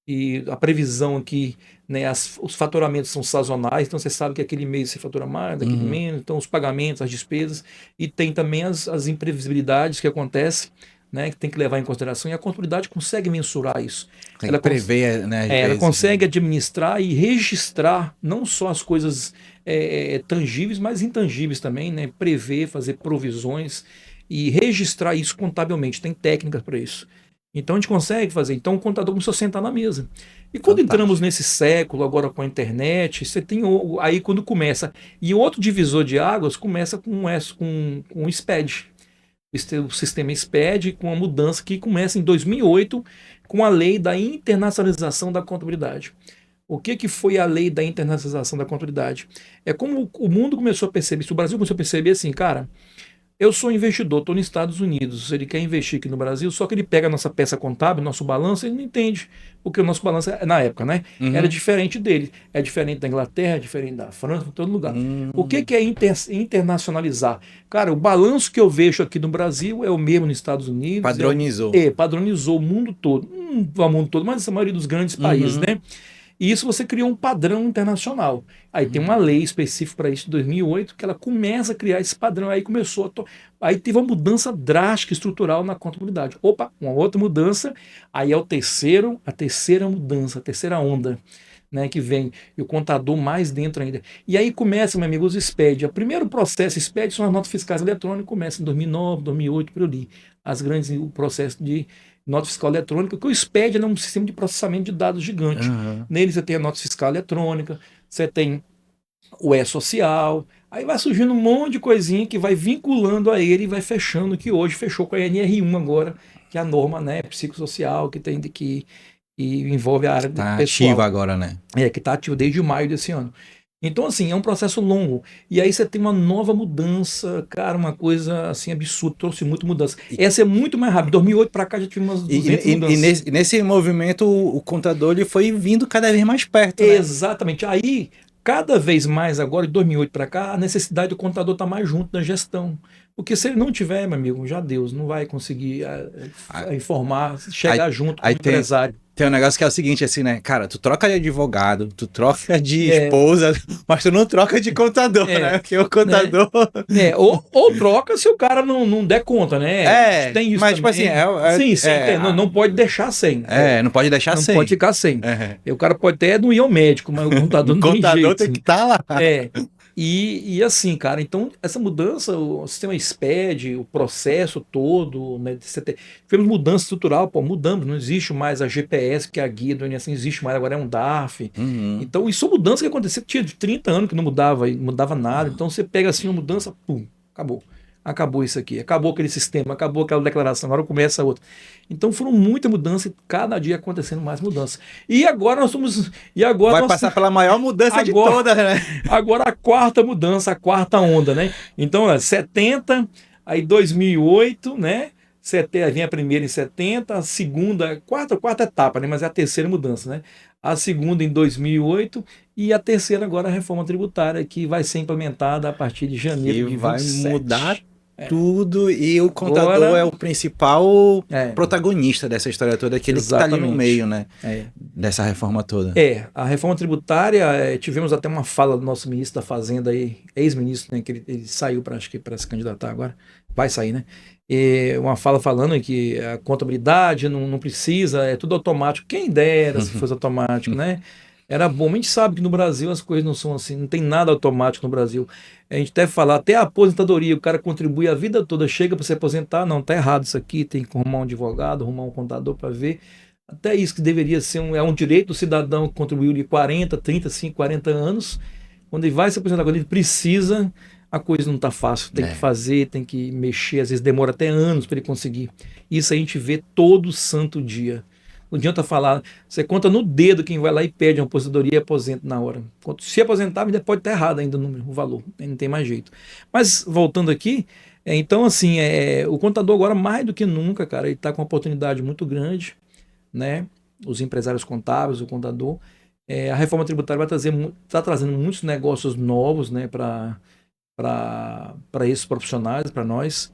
e a previsão aqui, né, os faturamentos são sazonais, então você sabe que aquele mês você fatura mais, daquele menos, então os pagamentos, as despesas, e tem também as imprevisibilidades que acontecem, né, que tem que levar em consideração, e a contabilidade consegue mensurar isso. Ela prevê, né? Ela consegue administrar e registrar não só as coisas tangíveis, mas intangíveis também, né? Prever, fazer provisões e registrar isso contabilmente. Tem técnicas para isso. Então a gente consegue fazer. Então o contador começou a sentar na mesa. E quando entramos nesse século, agora com a internet, você tem aí quando começa. E outro divisor de águas começa com o SPED. O sistema SPED, com a mudança que começa em 2008 com a lei da internacionalização da contabilidade. O que foi a lei da internacionalização da contabilidade? É como o mundo começou a perceber, se o Brasil começou a perceber assim, cara, eu sou investidor, estou nos Estados Unidos, ele quer investir aqui no Brasil, só que ele pega a nossa peça contábil, nosso balanço, ele não entende, porque o nosso balanço, na época, né, era diferente dele, é diferente da Inglaterra, é diferente da França, em todo lugar. O que é internacionalizar? Cara, o balanço que eu vejo aqui no Brasil é o mesmo nos Estados Unidos. Padronizou. Padronizou o mundo todo, não o mundo todo, mas a maioria dos grandes países, né? E isso você criou um padrão internacional. Aí tem uma lei específica para isso, de 2008, que ela começa a criar esse padrão. Aí começou aí teve uma mudança drástica, estrutural na contabilidade. Opa, uma outra mudança. Aí é a terceira mudança, a terceira onda, né, que vem. E o contador mais dentro ainda. E aí começa, meu amigo, os SPED. O primeiro processo SPED são as notas fiscais eletrônicas, começa em 2009, 2008, por ali. O processo de nota fiscal eletrônica, que o SPED é um sistema de processamento de dados gigante. Nele você tem a nota fiscal eletrônica, você tem o E-Social, aí vai surgindo um monte de coisinha que vai vinculando a ele e vai fechando, que hoje fechou com a NR1 agora, que é a norma, né, psicossocial, que envolve a área tá pessoal. Ativa agora, né? Que está ativo desde maio desse ano. Então, assim, é um processo longo. E aí você tem uma nova mudança, cara, uma coisa, assim, absurda. Trouxe muita mudança. Essa é muito mais rápida. 2008 para cá já tive umas 200 mudanças. E nesse movimento, o contador ele foi vindo cada vez mais perto, né? Exatamente. Aí, cada vez mais agora, de 2008 para cá, a necessidade do contador estar mais junto da gestão. Porque se ele não tiver, meu amigo, já Deus, não vai conseguir informar, chegar junto com o empresário. Tem um negócio que é o seguinte, assim, né? Cara, tu troca de advogado, tu troca de esposa, mas tu não troca de contador, né? Porque o contador... Ou troca se o cara não der conta, né? Tem isso mas também. Tipo assim... Sim, não pode deixar sem. Não pode deixar sem. Não pode ficar sem. O cara pode até não ir ao médico, mas o contador não tem jeito. O contador tem que estar lá. E assim, cara, então essa mudança, o sistema SPED, o processo todo, né, tivemos mudança estrutural, mudamos, não existe mais a GPS, que é a guia do INSS, não existe mais, agora é um DARF. Então, isso é mudança que aconteceu, tinha 30 anos que não mudava nada, então você pega assim uma mudança, pum, acabou. acabou isso aqui, acabou aquele sistema, acabou aquela declaração, agora começa outra. Então foram muitas mudanças e cada dia acontecendo mais mudanças. E agora nós estamos... Vai passar pela maior mudança de todas, né? Agora a quarta mudança, a quarta onda, né? Então, 70, aí 2008, né? Vem a primeira em 70, a segunda, quarta etapa, né? Mas é a terceira mudança, né? A segunda em 2008 e a terceira agora a reforma tributária que vai ser implementada a partir de janeiro de 27. Vai mudar tudo e o contador agora é o principal protagonista dessa história toda, aquele que está ali no meio, né? Dessa reforma toda. A reforma tributária, tivemos até uma fala do nosso ministro da Fazenda aí, ex-ministro, né? Que ele saiu para se candidatar agora, vai sair, né? Uma fala falando que a contabilidade não precisa, é tudo automático. Quem dera se fosse automático, né? Era bom. A gente sabe que no Brasil as coisas não são assim, não tem nada automático no Brasil. A gente deve falar, até a aposentadoria, o cara contribui a vida toda, chega para se aposentar, não, tá errado isso aqui, tem que arrumar um advogado, arrumar um contador para ver. Até isso que deveria ser um direito do cidadão que contribuiu de 40, 35, 40 anos, quando ele vai se aposentar, quando ele precisa, a coisa não está fácil, tem que fazer, tem que mexer, às vezes demora até anos para ele conseguir. Isso a gente vê todo santo dia. Não adianta falar, você conta no dedo quem vai lá e pede uma aposentadoria e aposenta na hora. Se aposentar, ainda pode estar errado ainda o valor, não tem mais jeito. Mas, voltando aqui, então assim, o contador agora mais do que nunca, cara, ele está com uma oportunidade muito grande, né? Os empresários contábeis, o contador. A reforma tributária está trazendo muitos negócios novos, né, para esses profissionais, para nós,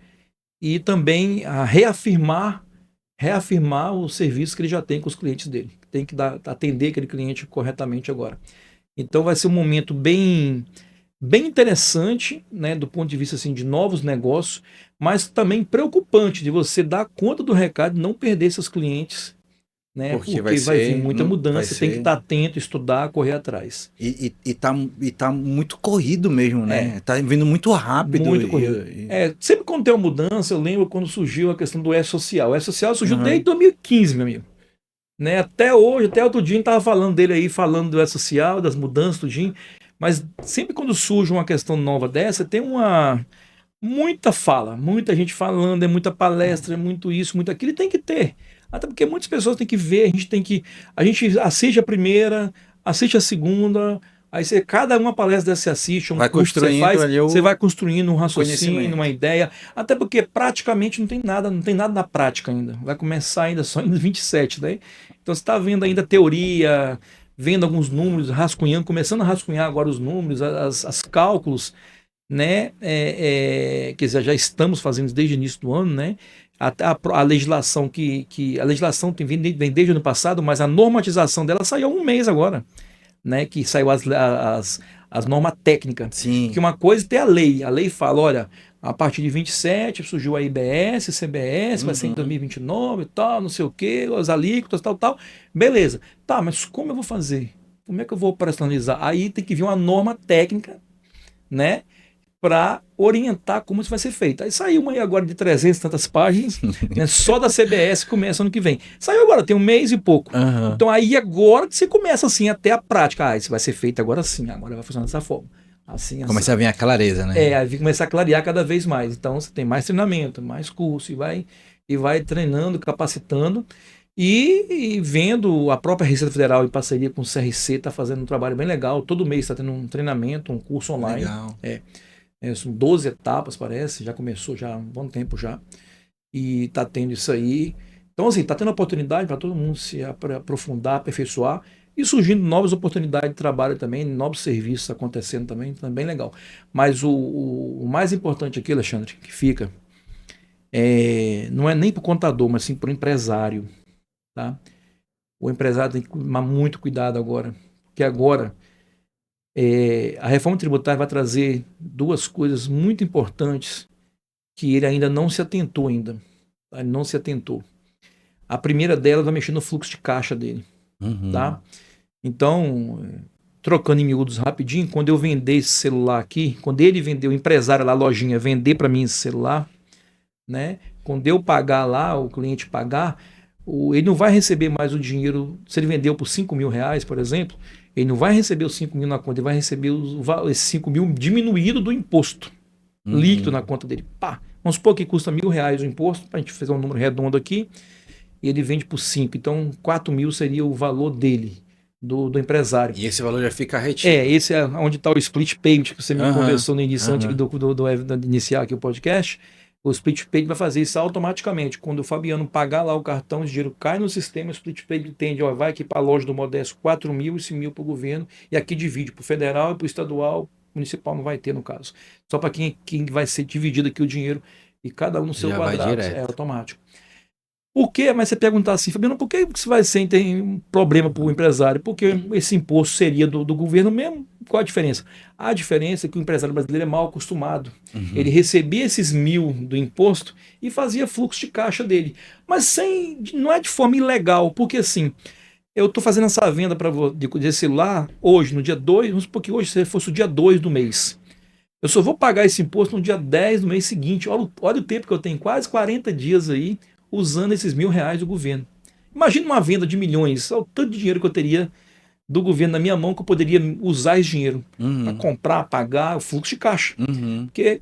e também a reafirmar o serviço que ele já tem com os clientes dele. Tem que atender aquele cliente corretamente agora. Então vai ser um momento bem interessante, né, do ponto de vista assim, de novos negócios, mas também preocupante de você dar conta do recado e não perder seus clientes, né? Porque vai vir muita mudança, tem que estar atento, estudar, correr atrás. E tá muito corrido mesmo, né? Tá vindo muito rápido. Muito corrido. Sempre quando tem uma mudança, eu lembro quando surgiu a questão do E-Social. O E-Social surgiu desde 2015, meu amigo. Né? Até hoje, até outro dia, a gente estava falando dele aí, falando do E-Social, das mudanças, tudinho. Mas sempre quando surge uma questão nova dessa, tem muita fala, muita gente falando, é muita palestra, é muito isso, muito aquilo, e tem que ter. Até porque muitas pessoas têm que ver, a gente assiste a primeira, assiste a segunda, aí cada uma palestra dessa você assiste, vai construindo você vai construindo um raciocínio, uma ideia, até porque praticamente não tem nada na prática ainda, vai começar ainda só em 27, né? Então você está vendo ainda teoria, vendo alguns números, começando a rascunhar agora os números, as cálculos, né? Quer dizer, já estamos fazendo desde o início do ano, né? A legislação a legislação vem desde o ano passado, mas a normatização dela saiu há um mês agora, né? Que saiu as normas técnicas. Sim. Que uma coisa é ter a lei fala, olha, a partir de 27 surgiu a IBS, CBS, vai ser em 2029 e tal, não sei o quê, as alíquotas, tal, beleza. Tá, mas como eu vou fazer? Como é que eu vou operacionalizar? Aí tem que vir uma norma técnica, né? Para orientar como isso vai ser feito. Aí saiu uma aí agora de 300 e tantas páginas, né, só da CBS, que começa ano que vem. Saiu agora, tem um mês e pouco. Então aí agora que você começa assim até a prática. Isso vai ser feito agora sim, agora vai funcionar dessa forma. Assim. Começa a vir a clareza, né? Aí começa a clarear cada vez mais. Então você tem mais treinamento, mais curso, e vai treinando, capacitando. E vendo a própria Receita Federal em parceria com o CRC, está fazendo um trabalho bem legal. Todo mês está tendo um treinamento, um curso online. Legal. São 12 etapas, parece, já começou já há um bom tempo já, e está tendo isso aí. Então, assim, está tendo oportunidade para todo mundo se aprofundar, aperfeiçoar, e surgindo novas oportunidades de trabalho também, novos serviços acontecendo também bem legal. Mas o mais importante aqui, Alexandre, que fica, não é nem para o contador, mas sim para o empresário. Tá? O empresário tem que tomar muito cuidado agora, porque agora a reforma tributária vai trazer duas coisas muito importantes que ele ainda não se atentou ainda. Ele não se atentou. A primeira delas vai mexer no fluxo de caixa dele. Tá? Então, trocando em miúdos rapidinho, quando eu vender esse celular aqui, quando ele vender, o empresário lá, a lojinha, vender para mim esse celular, né? Quando eu pagar lá, o cliente pagar, ele não vai receber mais o dinheiro, se ele vendeu por R$5.000, por exemplo, ele não vai receber os 5 mil na conta, ele vai receber esses 5 mil diminuído do imposto. líquido na conta dele. Pá, vamos supor que custa R$1.000 o imposto, para a gente fazer um número redondo aqui, e ele vende por 5. Então, 4.000 seria o valor dele, do empresário. E esse valor já fica retido. Esse é onde está o split payment, que você me conversou no início, antes do iniciar aqui o podcast. O split payment vai fazer isso automaticamente. Quando o Fabiano pagar lá o cartão, o dinheiro cai no sistema, o split payment entende, vai aqui para a loja do Modesto 4.000, esse 1.000 para o governo, e aqui divide para o federal e para o estadual, municipal não vai ter no caso. Só para quem vai ser dividido aqui o dinheiro, e cada um no seu quadrado, é automático. Por quê? Mas você perguntar assim, Fabiano, por que isso vai ser tem um problema para o empresário? Porque esse imposto seria do governo mesmo? Qual a diferença? A diferença é que o empresário brasileiro é mal acostumado. Ele recebia esses 1.000 do imposto e fazia fluxo de caixa dele. Mas não é de forma ilegal, porque assim, eu estou fazendo essa venda de celular hoje, no dia 2, vamos supor que hoje se fosse o dia 2 do mês. Eu só vou pagar esse imposto no dia 10 do mês seguinte. Olha o tempo que eu tenho, quase 40 dias aí, usando esses R$1.000 do governo. Imagina uma venda de milhões, o tanto de dinheiro que eu teria do governo na minha mão, que eu poderia usar esse dinheiro para comprar, pagar o fluxo de caixa. Porque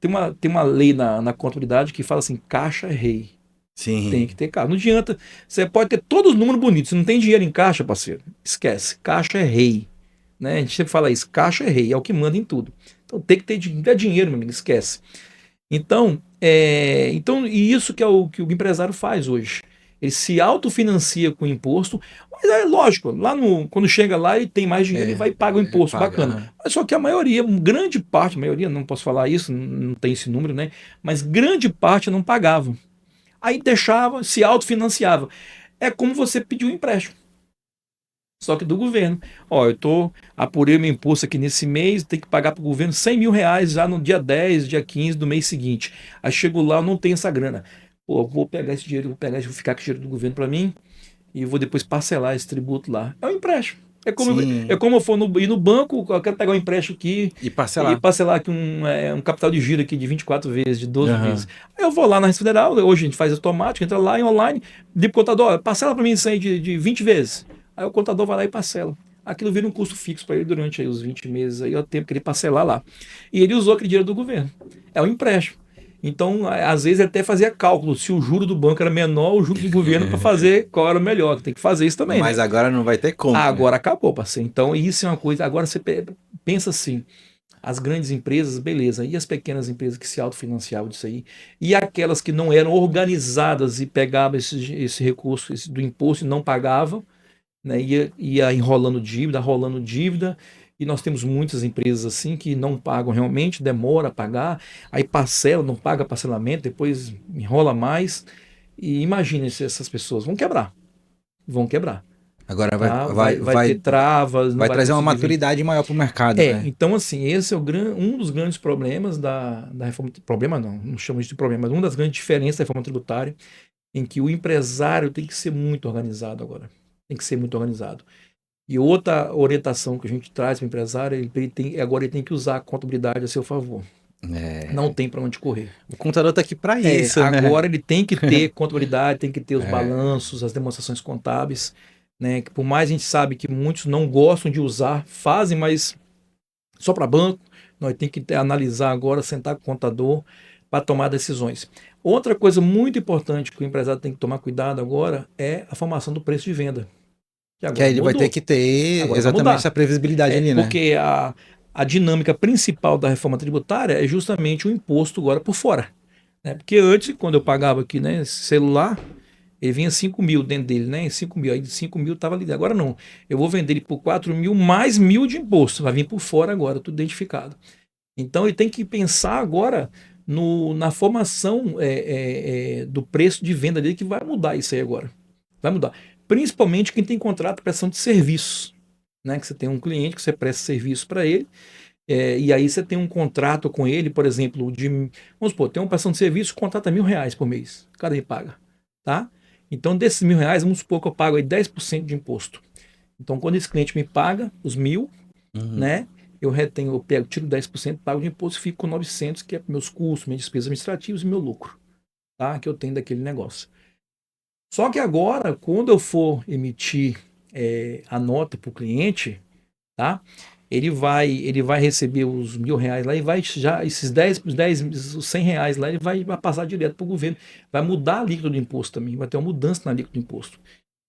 tem uma lei na contabilidade que fala assim, caixa é rei. Sim. Tem que ter caixa. Não adianta, você pode ter todos os números bonitos, se não tem dinheiro em caixa, parceiro, esquece, caixa é rei. Né? A gente sempre fala isso, caixa é rei, é o que manda em tudo. Então tem que ter dinheiro, meu amigo, esquece. Então, e isso que é o que o empresário faz hoje. Ele se autofinancia com o imposto, mas é lógico, quando chega lá ele tem mais dinheiro e vai e paga o imposto, bacana. Mas só que a maioria, grande parte, não posso falar isso, não tem esse número, né? Mas grande parte não pagava. Aí deixava, se autofinanciava. É como você pediu um empréstimo. Só que do governo. Apurei meu imposto aqui nesse mês, tem que pagar para o governo R$100.000 já no dia 10, dia 15 do mês seguinte. Aí chego lá, eu não tenho essa grana. Vou pegar esse dinheiro, vou ficar com o dinheiro do governo para mim e vou depois parcelar esse tributo lá. É um empréstimo. É como eu for ir no banco, eu quero pegar um empréstimo aqui e parcelar aqui um capital de giro aqui de 24 vezes, de 12 vezes. Aí eu vou lá na Receita Federal, hoje a gente faz automático, entra lá em online, digo pro contador, parcela para mim isso aí de 20 vezes. Aí o contador vai lá e parcela. Aquilo vira um custo fixo para ele durante aí os 20 meses, aí é o tempo que ele parcelar lá. E ele usou aquele dinheiro do governo. É um empréstimo. Então, às vezes, ele até fazia cálculo. Se o juro do banco era menor, o juro do governo para fazer qual era o melhor. Tem que fazer isso também. Mas agora não vai ter como. Agora acabou, parceiro. Então, isso é uma coisa. Agora você pensa assim: as grandes empresas, beleza. E as pequenas empresas que se autofinanciavam disso aí? E aquelas que não eram organizadas e pegavam esse recurso do imposto e não pagavam, né? Ia enrolando dívida. E nós temos muitas empresas assim que não pagam realmente, demora a pagar, aí parcela, não paga parcelamento, depois enrola mais. E imagine se essas pessoas vão quebrar. Agora vai ter travas. Vai trazer uma maturidade maior para o mercado. Né? Então assim, esse é um dos grandes problemas da reforma. Problema não chamo isso de problema, mas uma das grandes diferenças da reforma tributária, em que o empresário tem que ser muito organizado agora. Tem que ser muito organizado. E outra orientação que a gente traz para o empresário, agora ele tem que usar a contabilidade a seu favor. Não tem para onde correr. O contador está aqui para isso. Agora ele tem que ter contabilidade, tem que ter os balanços, as demonstrações contábeis, né? Que por mais a gente sabe que muitos não gostam de usar, fazem, mas só para banco. Nós temos que analisar agora, sentar com o contador para tomar decisões. Outra coisa muito importante que o empresário tem que tomar cuidado agora é a formação do preço de venda. Que aí ele vai ter que ter exatamente essa previsibilidade ali, né? Porque a dinâmica principal da reforma tributária é justamente o imposto agora por fora. Né? Porque antes, quando eu pagava aqui, né, celular, ele vinha 5.000 dentro dele, né? 5.000, aí 5.000 estava ali. Agora não. Eu vou vender ele por 4.000 mais 1.000 de imposto. Vai vir por fora agora, tudo identificado. Então ele tem que pensar agora na formação do preço de venda dele, que vai mudar isso aí agora. Vai mudar. Principalmente quem tem contrato de prestação de serviços, né? Que você tem um cliente que você presta serviço para ele, e aí você tem um contrato com ele, por exemplo, vamos supor, tem uma prestação de serviço, o contrato é R$1.000 por mês, cada ele paga, tá? Então desses R$1.000, vamos supor que eu pago aí 10% de imposto. Então quando esse cliente me paga os 1.000, né? Eu tiro 10%, pago de imposto e fico com 900, que é meus custos, minhas despesas administrativas e meu lucro, tá? Que eu tenho daquele negócio. Só que agora, quando eu for emitir a nota para o cliente, tá? ele vai receber os R$ 1.000 lá e vai já, os R$ 100 lá, ele vai passar direto para o governo. Vai mudar a líquida do imposto também, vai ter uma mudança na líquida do imposto.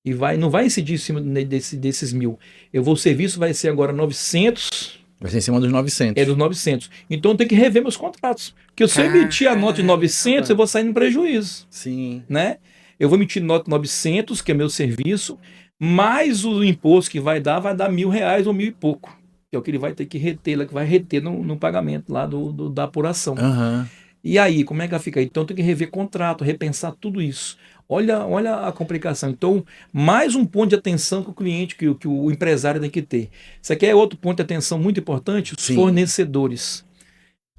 E não vai incidir em cima desses 1.000. O serviço vai ser agora 900. Vai ser em cima dos 900. É dos 900. Então eu tenho que rever meus contratos. Porque se eu emitir a nota de 900, eu vou sair no prejuízo. Sim. Né? Eu vou emitir nota de 900, que é meu serviço, mais o imposto que vai dar R$ 1.000 ou 1.000 e pouco. Que é o que ele vai ter que reter, que vai reter no pagamento lá da apuração. Uhum. E aí, como é que vai ficar? Então eu tenho que rever contrato, repensar tudo isso. Olha a complicação. Então, mais um ponto de atenção que o cliente, que o empresário tem que ter. Isso aqui é outro ponto de atenção muito importante, os fornecedores.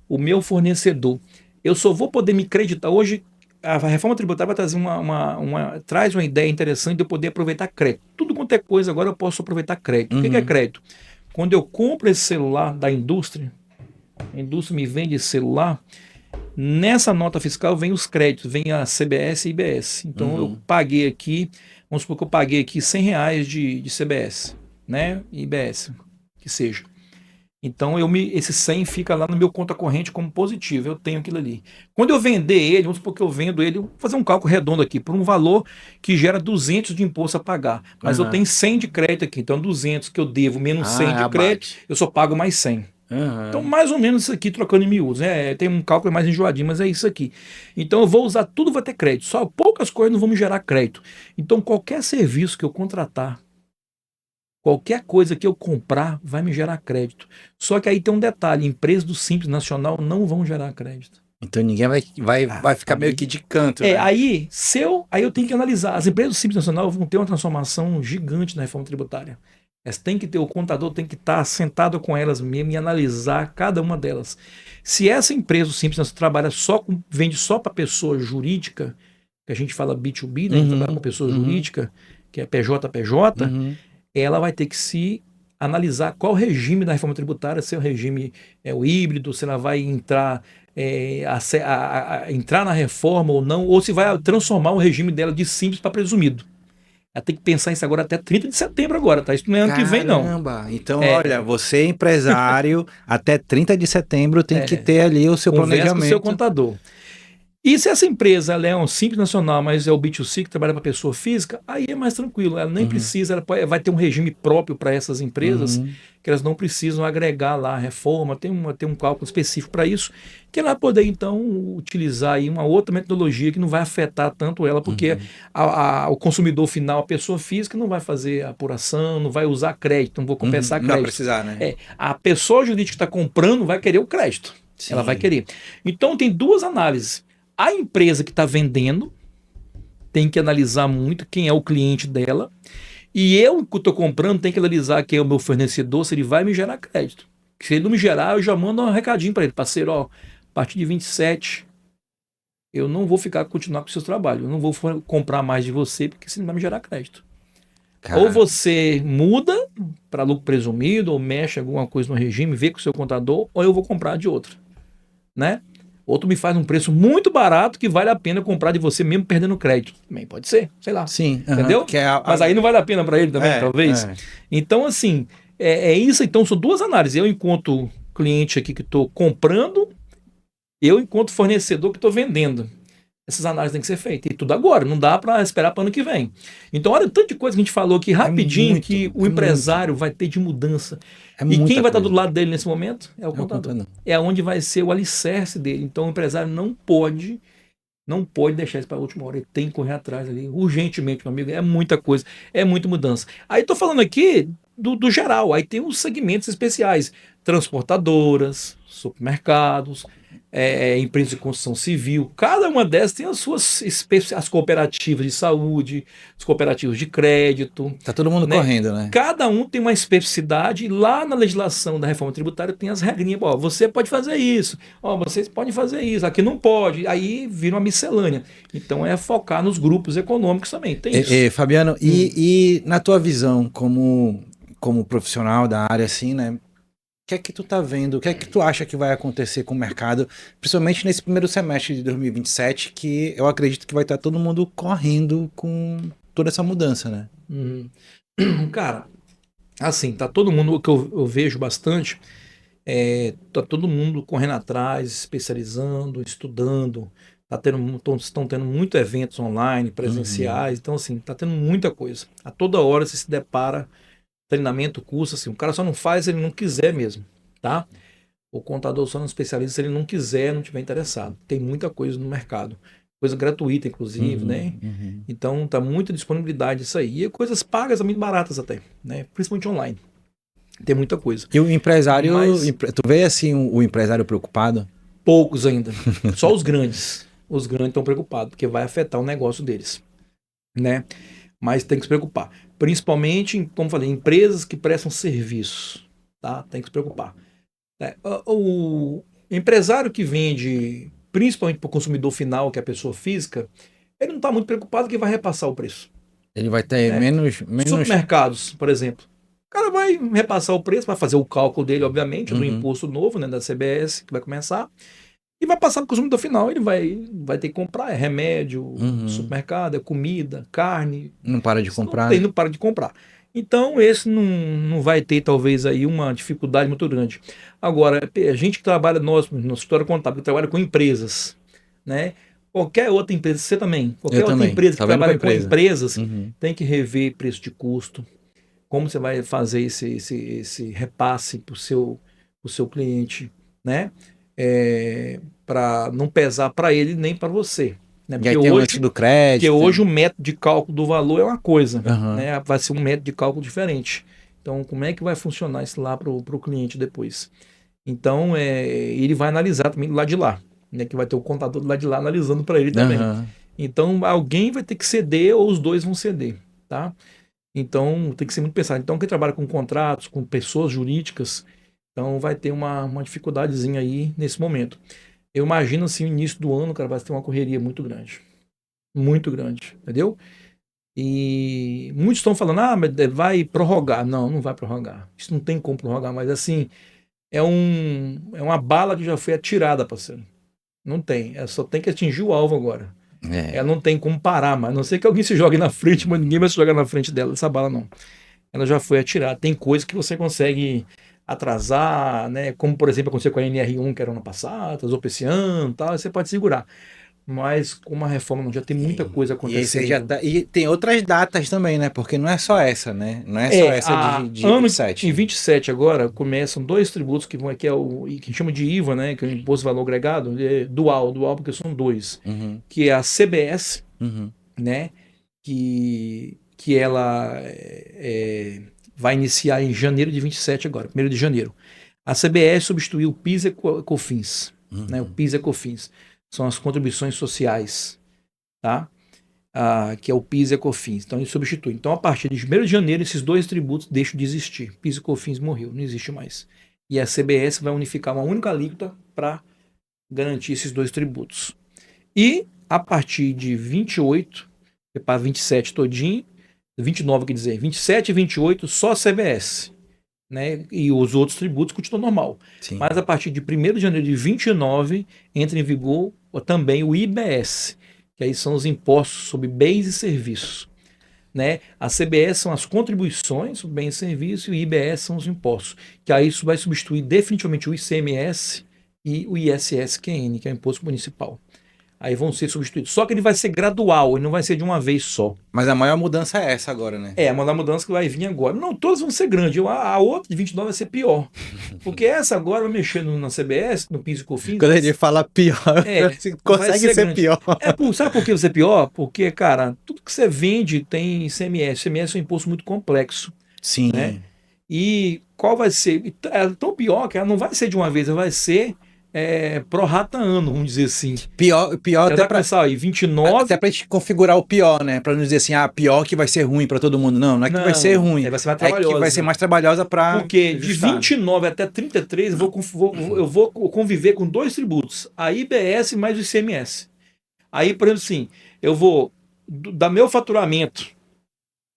O meu fornecedor. Eu só vou poder me creditar. Hoje, a reforma tributária vai trazer traz uma ideia interessante de eu poder aproveitar crédito. Tudo quanto é coisa agora eu posso aproveitar crédito. O que é crédito? Quando eu compro esse celular da indústria, a indústria me vende celular, nessa nota fiscal vem os créditos, vem a CBS e IBS. Então eu paguei aqui, vamos supor que eu paguei aqui R$ 100 de CBS, né? IBS, que seja. Então esse 100 fica lá no meu conta corrente como positivo, eu tenho aquilo ali. Quando eu vender ele, vamos supor que eu vendo ele, vou fazer um cálculo redondo aqui, por um valor que gera 200 de imposto a pagar. Mas eu tenho 100 de crédito aqui, então 200 que eu devo menos 100 de crédito, eu só pago mais 100. Então, mais ou menos isso aqui, trocando em miúdos. Tem um cálculo mais enjoadinho, mas é isso aqui. Então, eu vou usar tudo, vai ter crédito. Só poucas coisas não vão me gerar crédito. Então, qualquer serviço que eu contratar, qualquer coisa que eu comprar, vai me gerar crédito. Só que aí tem um detalhe: empresas do Simples Nacional não vão gerar crédito. Então, ninguém vai ficar meio que de canto. Né? Aí eu tenho que analisar. As empresas do Simples Nacional vão ter uma transformação gigante na reforma tributária. O contador tem que estar sentado com elas mesmo e analisar cada uma delas. Se essa empresa Simples trabalha vende só para pessoa jurídica, que a gente fala B2B, né? Trabalha com pessoa jurídica, que é PJ, ela vai ter que se analisar qual o regime da reforma tributária, se o regime é o híbrido, se ela vai entrar na reforma ou não, ou se vai transformar o regime dela de simples para presumido. Ela tem que pensar isso agora até 30 de setembro agora, tá? Isso não é ano que vem, não. Caramba! Então, olha, você empresário, até 30 de setembro tem que ter ali o seu planejamento. Com o seu contador. E se essa empresa ela é um Simples Nacional, mas é o B2C, que trabalha para pessoa física, aí é mais tranquilo. Ela nem precisa, vai ter um regime próprio para essas empresas, que elas não precisam agregar lá a reforma, tem um cálculo específico para isso, que ela vai poder, então, utilizar aí uma outra metodologia que não vai afetar tanto ela, porque o consumidor final, a pessoa física, não vai fazer apuração, não vai usar crédito, não vou compensar crédito. Não vai precisar, né? A pessoa jurídica que está comprando vai querer o crédito. Sim. Ela vai querer. Então, tem duas análises. A empresa que está vendendo tem que analisar muito quem é o cliente dela. E eu, que estou comprando, tenho que analisar quem é o meu fornecedor, se ele vai me gerar crédito. Se ele não me gerar, eu já mando um recadinho para ele. Parceiro, a partir de 27, eu não vou continuar com o seu trabalho. Eu não vou comprar mais de você, porque você não vai me gerar crédito. Cara. Ou você muda para lucro presumido, ou mexe alguma coisa no regime, vê com o seu contador, ou eu vou comprar de outro. Né? Outro me faz um preço muito barato que vale a pena comprar de você mesmo perdendo crédito. Também pode ser, sei lá. Sim. Entendeu? Mas aí não vale a pena para ele também, talvez. Então, assim, é isso. Então, são duas análises. Eu, enquanto cliente aqui que estou comprando, eu, enquanto fornecedor que estou vendendo. Essas análises têm que ser feitas. E tudo agora. Não dá para esperar para ano que vem. Então, olha, tanta coisa que a gente falou aqui rapidinho que o empresário vai ter de mudança. E quem vai estar do lado dele nesse momento é o contador. É onde vai ser o alicerce dele. Então, o empresário não pode deixar isso para a última hora. Ele tem que correr atrás ali, urgentemente, meu amigo. É muita coisa, é muita mudança. Aí, estou falando aqui do geral. Aí tem os segmentos especiais. Transportadoras, supermercados, empresas de construção civil. Cada uma dessas tem as cooperativas de saúde, as cooperativas de crédito. Tá todo mundo correndo, né? Cada um tem uma especificidade. Lá na legislação da reforma tributária tem as regrinhas. Você pode fazer isso. Vocês podem fazer isso. Aqui não pode. Aí vira uma miscelânea. Então é focar nos grupos econômicos também. Tem isso. Fabiano, e na tua visão como profissional da área, assim, né? O que é que tu tá vendo? O que é que tu acha que vai acontecer com o mercado, principalmente nesse primeiro semestre de 2027, que eu acredito que vai estar todo mundo correndo com toda essa mudança, né? Cara, Assim, tá todo mundo, o que eu vejo bastante, tá todo mundo correndo atrás, especializando, estudando, estão tendo muitos eventos online, Uhum. presenciais, então assim, tá tendo muita coisa. A toda hora você se depara, treinamento, curso, assim, o cara só não faz se ele não quiser mesmo, tá? O contador só não especializa se ele não quiser, não tiver interessado. Tem muita coisa no mercado. Coisa gratuita, inclusive, né? Uhum. Uhum. Então tá muita disponibilidade disso aí. E coisas pagas também baratas até, né? Principalmente online. Tem muita coisa. E o empresário, Mas tu vê assim o empresário preocupado? poucos ainda. Só os grandes. Os grandes estão preocupados, porque vai afetar o negócio deles, né? Mas tem que se preocupar. Principalmente, como eu falei, empresas que prestam serviço, tá? Tem que se preocupar. O empresário que vende, principalmente para o consumidor final, que é a pessoa física, ele não está muito preocupado que vai repassar o preço, Ele vai ter né? menos. Supermercados, por exemplo. O cara vai repassar o preço, vai fazer o cálculo dele, obviamente, do Uhum. imposto novo, né, da CBS, que vai começar, e vai passar para o consumidor final. Ele vai ter que comprar remédio, Uhum. supermercado, comida, carne. Não para de Isso não comprar, tem, né? não para de comprar. Então, esse não vai ter, talvez, aí uma dificuldade muito grande. Agora, a gente que trabalha, nós, no escritório contábil, que trabalha com empresas, né? Qualquer outra empresa, você também, Eu qualquer outra também. empresa que Trabalhando com a trabalha com empresa. empresas, Uhum. tem que rever preço de custo, como você vai fazer esse repasse pro seu cliente, né? Para não pesar para ele nem para você. Né? E aí tem o lance do Porque crédito. hoje o método de cálculo do valor é uma coisa, Aham. né? Vai ser um método de cálculo diferente. Então, como é que vai funcionar isso lá para o cliente depois? Então, ele vai analisar também do lado de lá, né? Que vai ter o contador do lado de lá analisando para ele também. Aham. Então, alguém vai ter que ceder ou os dois vão ceder, tá? Então, tem que ser muito pensado. Então, quem trabalha com contratos, com pessoas jurídicas, então vai ter uma dificuldadezinha aí nesse momento. Eu imagino, assim, o início do ano, cara, vai ter uma correria muito grande, entendeu? E muitos estão falando, mas vai prorrogar. Não, não vai prorrogar. Isso não tem como prorrogar, mas assim, é uma bala que já foi atirada, parceiro. Não tem. Só tem que atingir o alvo agora. Ela É. não tem como parar, mas a não sei que alguém se jogue na frente, mas ninguém vai se jogar na frente dela, essa bala não. Ela já foi atirada. Tem coisas que você consegue atrasar, né? Como por exemplo aconteceu com a NR1, que era ano passado, atrasou pra esse ano, tal, você pode segurar. Mas com uma reforma não já tem muita coisa E aí você já acontecendo. tá. E tem outras datas também, né? Porque não é só essa, né? Não é só essa de Ano em 27. 27 agora começam dois tributos que vão aqui que chama de IVA, né, que é o Imposto de Valor Agregado, dual porque são dois, Uhum. que é a CBS, Uhum. né, que ela vai iniciar em janeiro de 27 agora, 1º de janeiro. A CBS substituiu o PIS e COFINS, né, o Uhum. PIS e COFINS são as contribuições sociais, tá? Que é o PIS e a COFINS. Então ele substitui. Então a partir de 1º de janeiro esses dois tributos deixam de existir. PIS e COFINS morreu, não existe mais. E a CBS vai unificar uma única alíquota para garantir esses dois tributos. E a partir de 28, para 27 todinho, 29 quer dizer, 27 e 28 só a CBS, né? E os outros tributos continuam normal. Sim. Mas a partir de 1º de janeiro de 29 entra em vigor também o IBS, que aí são os impostos sobre bens e serviços. Né? A CBS são as contribuições sobre bens e serviços e o IBS são os impostos. Que aí isso vai substituir definitivamente o ICMS e o ISSQN, que é o Imposto Municipal. Aí vão ser substituídos. Só que ele vai ser gradual, ele não vai ser de uma vez só. Mas a maior mudança é essa agora, né? Uma mudança que vai vir agora. Não, todas vão ser grandes. A outra de 29 vai ser pior. Porque essa agora vai mexer na CBS, no PIS e Quando a COFINS. gente fala pior, Vai consegue ser ser grande. pior. Sabe por que vai ser pior? Porque, cara, tudo que você vende tem ICMS. ICMS é um imposto muito complexo, né? Sim. E qual vai ser? É tão pior que ela não vai ser de uma vez, ela vai ser pro rata ano, vamos dizer assim. Pior Ela vai começar aí, 29. até pra gente configurar o pior, né? Pra não dizer assim, pior que vai ser ruim pra todo mundo. Não, não é que vai ser Não, ruim. vai ser mais É que vai ser trabalhosa. mais trabalhosa pra Porque de ajustar. 29 até 33 eu vou conviver com dois tributos, a IBS mais o ICMS. Aí, por exemplo, assim, eu vou, da meu faturamento,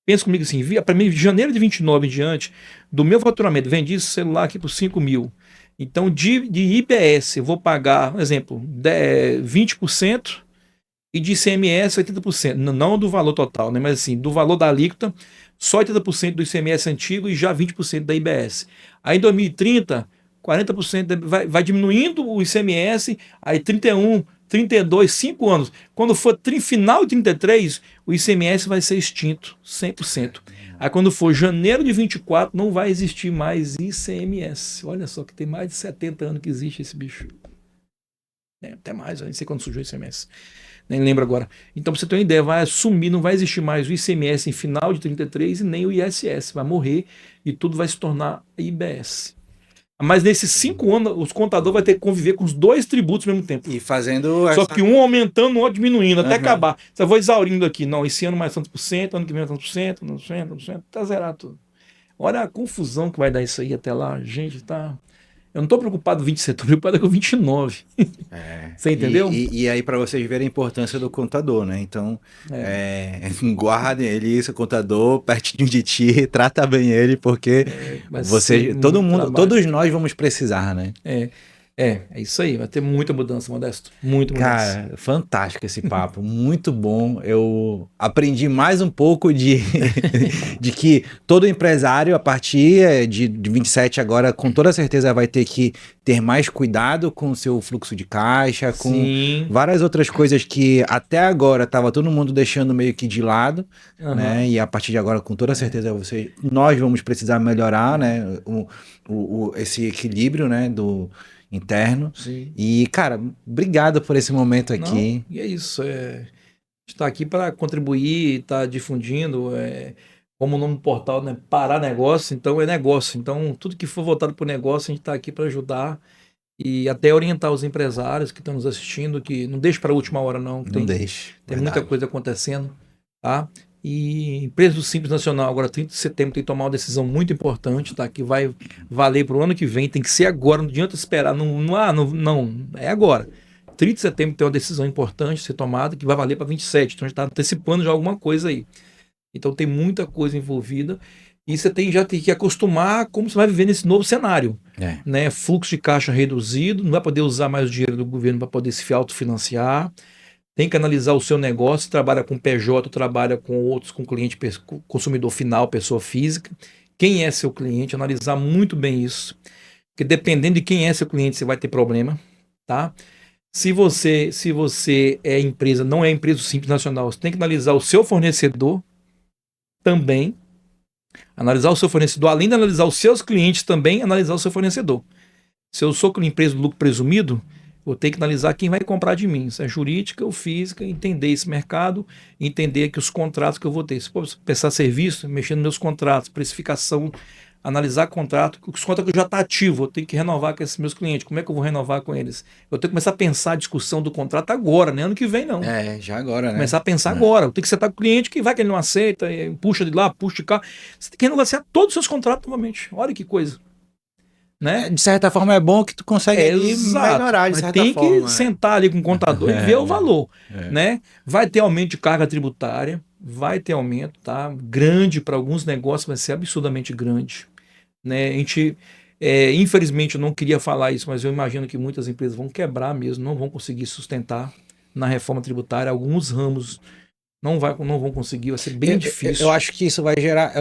pensa comigo assim, para mim, de janeiro de 29 em diante, do meu faturamento, vendi esse celular aqui por 5 mil. Então, de IBS, eu vou pagar, por exemplo, 20% e de ICMS 80%. Não do valor total, né? Mas assim, do valor da alíquota, só 80% do ICMS antigo e já 20% da IBS. Aí em 2030, 40% vai diminuindo o ICMS, aí 31, 32, 5 anos. Quando for final de 33, o ICMS vai ser extinto, 100%. Aí quando for janeiro de 24, não vai existir mais ICMS. Olha só que tem mais de 70 anos que existe esse bicho. Até mais, eu nem sei quando surgiu o ICMS. Nem lembro agora. Então, pra você ter uma ideia, vai sumir, não vai existir mais o ICMS em final de 33 e nem o ISS. Vai morrer e tudo vai se tornar IBS. Mas nesses 5 anos, os contadores vão ter que conviver com os 2 tributos ao mesmo tempo. E fazendo... Só que um aumentando, o outro diminuindo, até acabar. Você vai exaurindo aqui. Não, esse ano mais tantos por cento, ano que vem tantos por cento, tantos por cento, tá zerado tudo. Olha a confusão que vai dar isso aí até lá. Gente, tá... Eu não estou preocupado com 27, estou preocupado com 29. Você entendeu? E aí, para vocês verem a importância do contador, né? Então, guardem ele, isso, contador, pertinho de ti, trata bem ele, porque todo mundo, todos nós vamos precisar, né? É isso aí, vai ter muita mudança, Modesto. Muita mudança. Cara, fantástico esse papo, muito bom. Eu aprendi mais um pouco de que todo empresário, a partir de 27 agora, com toda certeza vai ter que ter mais cuidado com o seu fluxo de caixa, com várias outras coisas que até agora estava todo mundo deixando meio que de lado, né? E a partir de agora, com toda certeza, nós vamos precisar melhorar, né? Esse equilíbrio, né? Do interno. Sim. E, cara, obrigado por esse momento aqui. Não, e é isso. Está aqui para contribuir, está difundindo. Como o nome do portal, né? Parar negócio, então é negócio. Então, tudo que for voltado para o negócio, a gente está aqui para ajudar e até orientar os empresários que estão nos assistindo, que não deixe para a última hora, não. Não deixe. Tem muita coisa acontecendo, tá? E empresa do Simples Nacional, agora 30 de setembro, tem que tomar uma decisão muito importante, tá? Que vai valer para o ano que vem, tem que ser agora, não adianta esperar, não, é agora. 30 de setembro tem uma decisão importante a ser tomada, que vai valer para 27, então a gente está antecipando já alguma coisa aí. Então tem muita coisa envolvida, e você já tem que acostumar como você vai viver nesse novo cenário. Né? Fluxo de caixa reduzido, não vai poder usar mais o dinheiro do governo para poder se autofinanciar. Tem que analisar o seu negócio, trabalha com PJ, trabalha com outros, com cliente, consumidor final, pessoa física. Quem é seu cliente? Analisar muito bem isso. Porque dependendo de quem é seu cliente, você vai ter problema, tá? Se você é empresa, não é empresa Simples Nacional, você tem que analisar o seu fornecedor também. Analisar o seu fornecedor, além de analisar os seus clientes também, analisar o seu fornecedor. Se eu sou empresa do lucro presumido, vou ter que analisar quem vai comprar de mim, se é jurídica ou física, entender esse mercado, entender que os contratos que eu vou ter. Se for prestar serviço, mexer nos meus contratos, precificação, analisar contrato, os contratos que já está ativo, eu tenho que renovar com esses meus clientes. Como é que eu vou renovar com eles? Eu tenho que começar a pensar a discussão do contrato agora, né? Ano que vem não. Já agora, né? Começar a pensar agora. Eu tenho que sentar com o cliente que vai que ele não aceita, puxa de lá, puxa de cá. Você tem que renegociar todos os seus contratos novamente. Olha que coisa. Né? De certa forma é bom que tu consegue melhorar de certa forma. Tem que sentar ali com o contador e ver o valor, né? Vai ter aumento de carga tributária, vai ter aumento, tá? Grande para alguns negócios, vai ser absurdamente grande, né? A gente, infelizmente, eu não queria falar isso, mas eu imagino que muitas empresas vão quebrar mesmo, não vão conseguir sustentar na reforma tributária, alguns ramos não vão conseguir, vai ser bem difícil. Eu acho que isso vai gerar,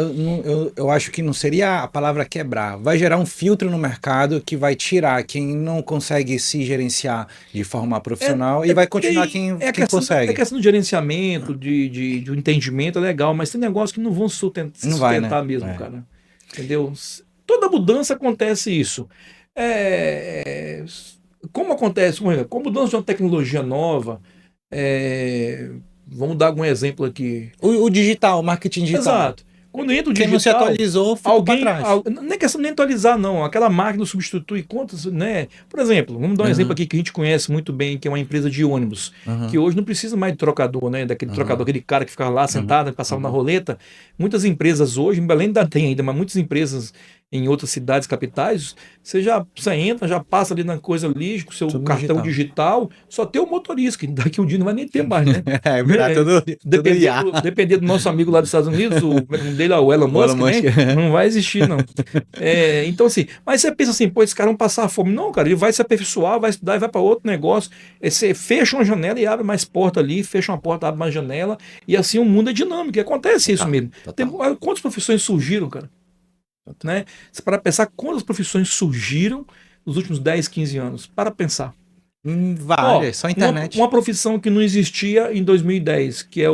eu acho que não seria a palavra quebrar, vai gerar um filtro no mercado que vai tirar quem não consegue se gerenciar de forma profissional e vai continuar quem consegue. É questão de gerenciamento, de entendimento, é legal, mas tem negócios que não vão se sustentar mesmo, cara. Entendeu? Toda mudança acontece isso. Como acontece, com a mudança de uma tecnologia nova, vamos dar algum exemplo aqui. O digital, o marketing digital. Exato. Quando entra o digital, quem não se atualizou, ficou para trás. Não é questão de atualizar, não. Aquela máquina substitui contas, né? Por exemplo, vamos dar um exemplo aqui que a gente conhece muito bem, que é uma empresa de ônibus, que hoje não precisa mais de trocador, né? Daquele trocador, aquele cara que ficava lá sentado, passava na roleta. Muitas empresas hoje, em Belém ainda tem ainda, mas muitas empresas em outras cidades capitais, você entra, já passa ali na coisa ali, com o seu Tudo cartão digital, só tem o motorista, que daqui um dia não vai nem ter mais, né? É verdade, tudo Depender do nosso amigo lá dos Estados Unidos, o dele é o Elon Musk, né? Não vai existir, não. Então, assim, mas você pensa assim, pô, esse cara não passar fome. Não, cara, ele vai se aperfeiçoar, vai estudar e vai para outro negócio. Você fecha uma janela e abre mais porta ali, fecha uma porta, abre mais janela, e assim o mundo é dinâmico, e acontece isso mesmo. Quantas profissões surgiram, cara? Né? Você para pensar quantas profissões surgiram nos últimos 10, 15 anos. Para pensar. Várias, só internet. Uma profissão que não existia em 2010, que é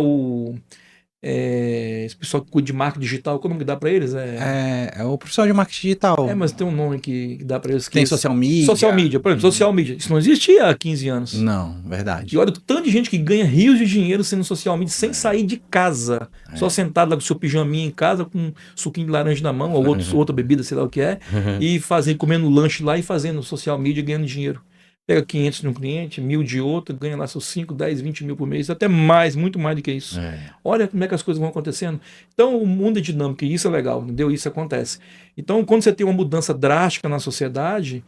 esse pessoal que cuida de marketing digital, qual é o nome que dá para eles? É o profissional de marketing digital. Mas tem um nome que dá para eles. Tem social media. Social media, por exemplo, social media. Isso não existia há 15 anos. Não, verdade. E olha o tanto de gente que ganha rios de dinheiro sendo social media sem sair de casa. Só sentado lá com o seu pijaminha em casa, com um suquinho de laranja na mão, ou outra bebida, sei lá o que é, e comendo lanche lá e fazendo social media e ganhando dinheiro. Pega 500 de um cliente, 1.000 de outro, ganha lá seus 5, 10, 20 mil por mês, até mais, muito mais do que isso. Olha como é que as coisas vão acontecendo. Então, o mundo é dinâmico e isso é legal, entendeu? Isso acontece. Então, quando você tem uma mudança drástica na sociedade,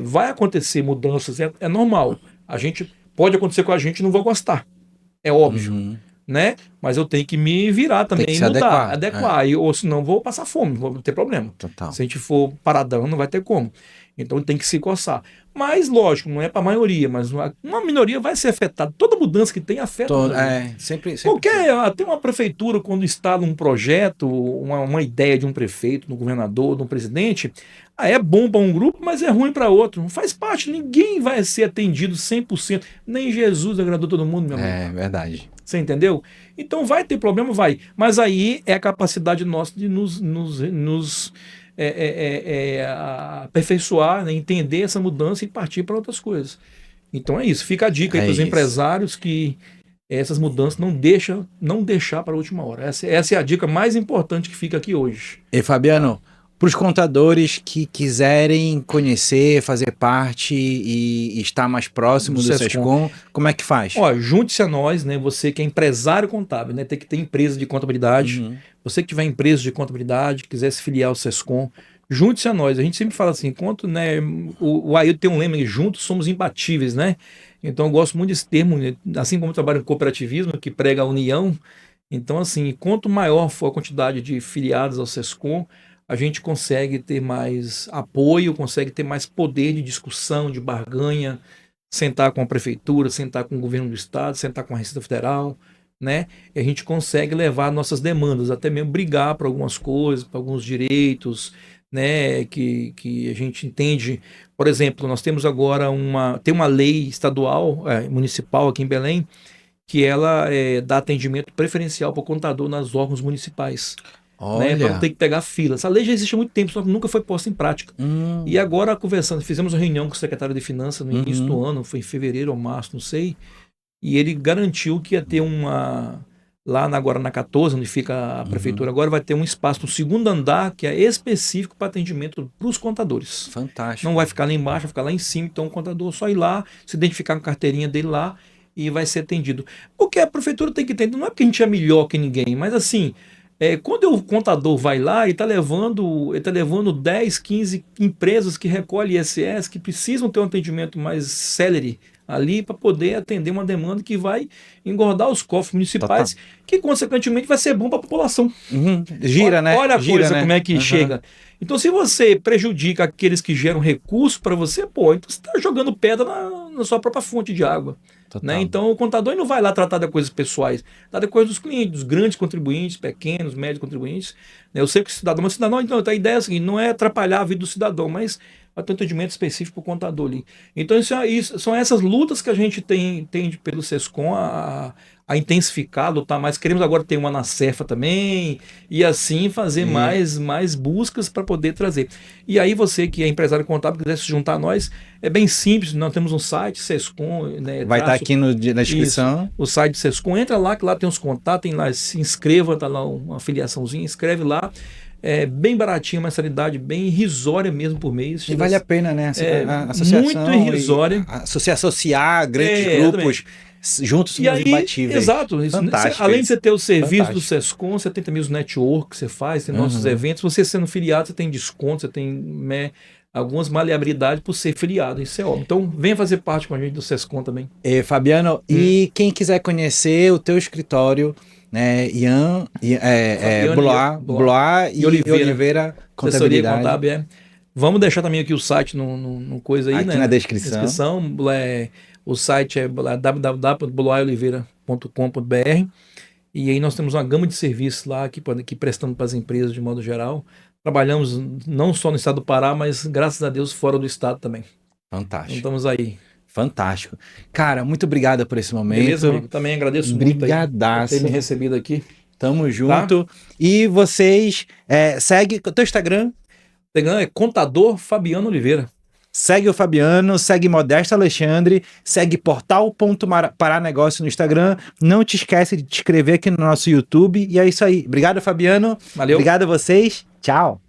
vai acontecer mudanças, é normal. Pode acontecer com a gente, não vou gostar. É óbvio. Né? Mas eu tenho que me virar também e mudar, adequar. Ou senão vou passar fome, vou ter problema. Total. Se a gente for paradão, não vai ter como. Então tem que se coçar. Mas, lógico, não é para a maioria, mas uma minoria vai ser afetada. Toda mudança que tem afeta. Sempre. Tem uma prefeitura, quando instala um projeto, uma ideia de um prefeito, de um governador, de um presidente, é bom para um grupo, mas é ruim para outro. Não faz parte, ninguém vai ser atendido 100%. Nem Jesus agradou todo mundo, meu amigo. É verdade. Você entendeu? Então vai ter problema, vai. Mas aí é a capacidade nossa de nos aperfeiçoar, né? Entender essa mudança e partir para outras coisas. Então é isso. Fica a dica aí para os empresários que essas mudanças não deixar para a última hora. Essa é a dica mais importante que fica aqui hoje. E Fabiano, para os contadores que quiserem conhecer, fazer parte e estar mais próximo do Sescom, como é que faz? Junte-se a nós, né? Você que é empresário contábil, né? Tem que ter empresa de contabilidade. Você que tiver empresa de contabilidade, quiser se filiar ao Sescom, junte-se a nós. A gente sempre fala assim, né? O Ailton tem um lema, juntos somos imbatíveis, né? Então eu gosto muito desse termo, né? Assim como eu trabalho em cooperativismo, que prega a união. Então, assim, quanto maior for a quantidade de filiados ao Sescom, a gente consegue ter mais apoio, consegue ter mais poder de discussão, de barganha, sentar com a prefeitura, sentar com o governo do estado, sentar com a Receita Federal, né? E a gente consegue levar nossas demandas, até mesmo brigar por algumas coisas, por alguns direitos, né? Que a gente entende. Por exemplo, nós temos agora uma lei estadual, municipal aqui em Belém, que ela dá atendimento preferencial para o contador nos órgãos municipais. Né, para não ter que pegar fila. Essa lei já existe há muito tempo, só que nunca foi posta em prática. E agora, conversando, fizemos uma reunião com o secretário de Finanças no início do ano, foi em fevereiro ou março, não sei, e ele garantiu que ia ter agora na 14, onde fica a prefeitura agora, vai ter um espaço no segundo andar que é específico para atendimento para os contadores. Fantástico. Não vai ficar lá embaixo, vai ficar lá em cima, então o contador só ir lá, se identificar com a carteirinha dele lá e vai ser atendido. Porque a prefeitura tem que entender, não é porque a gente é melhor que ninguém, mas assim, quando o contador vai lá, ele está levando 10, 15 empresas que recolhem ISS, que precisam ter um atendimento mais célere ali para poder atender uma demanda que vai engordar os cofres municipais, que consequentemente vai ser bom para a população. Gira, né? Olha a coisa, né? Como é que chega. Então, se você prejudica aqueles que geram recurso para você, então você está jogando pedra na sua própria fonte de água. Né? Então, o contador não vai lá tratar de coisas pessoais, tratar de coisas dos clientes, dos grandes contribuintes, pequenos, médios contribuintes. Né? Eu sei que o cidadão, então a ideia é a seguinte, não é atrapalhar a vida do cidadão, mas vai ter um atendimento específico para o contador ali. Então, são essas lutas que a gente tem pelo Sescom a intensificar, lutar mais. Queremos agora ter uma na Cefa também, e assim fazer mais buscas para poder trazer. E aí você que é empresário contábil, quiser se juntar a nós, é bem simples, nós temos um site, Sescom. Né, vai estar aqui na descrição. Isso, o site do Sescom, entra lá, que lá tem os contatos, tem lá, se inscreva, está lá uma filiaçãozinha, escreve lá. É bem baratinho, uma mensalidade bem irrisória mesmo por mês. E vale a pena, né? A associação muito irrisória. Se associar a grandes grupos juntos somos imbatíveis. Exato. Fantástico. Além de você ter o serviço Fantástico. do SESCOM, você tem também os network que você faz, tem nossos eventos. Você sendo filiado, você tem desconto, você tem algumas maleabilidades por ser filiado, isso é óbvio. Então, venha fazer parte com a gente do SESCOM também. Fabiano, e quem quiser conhecer o teu escritório, né, Ian, Blois e Oliveira Contabilidade. Contábil, Vamos deixar também aqui o site no coisa aí, aqui, né? Na descrição. O site é www.bloisoliveira.com.br e aí nós temos uma gama de serviços lá que prestamos para as empresas de modo geral. Trabalhamos não só no estado do Pará, mas graças a Deus fora do estado também. Fantástico. Então, estamos aí. Fantástico. Cara, muito obrigado por esse momento. Beleza, amigo? Também agradeço muito aí por ter me recebido aqui. Tamo junto. Tá? E vocês, segue o teu Instagram. É Contador Fabiano Oliveira. Segue o Fabiano, segue Modesto Alexandre, segue Portal.Paranegócio no Instagram. Não te esquece de te inscrever aqui no nosso YouTube. E é isso aí. Obrigado, Fabiano. Valeu. Obrigado a vocês. Tchau.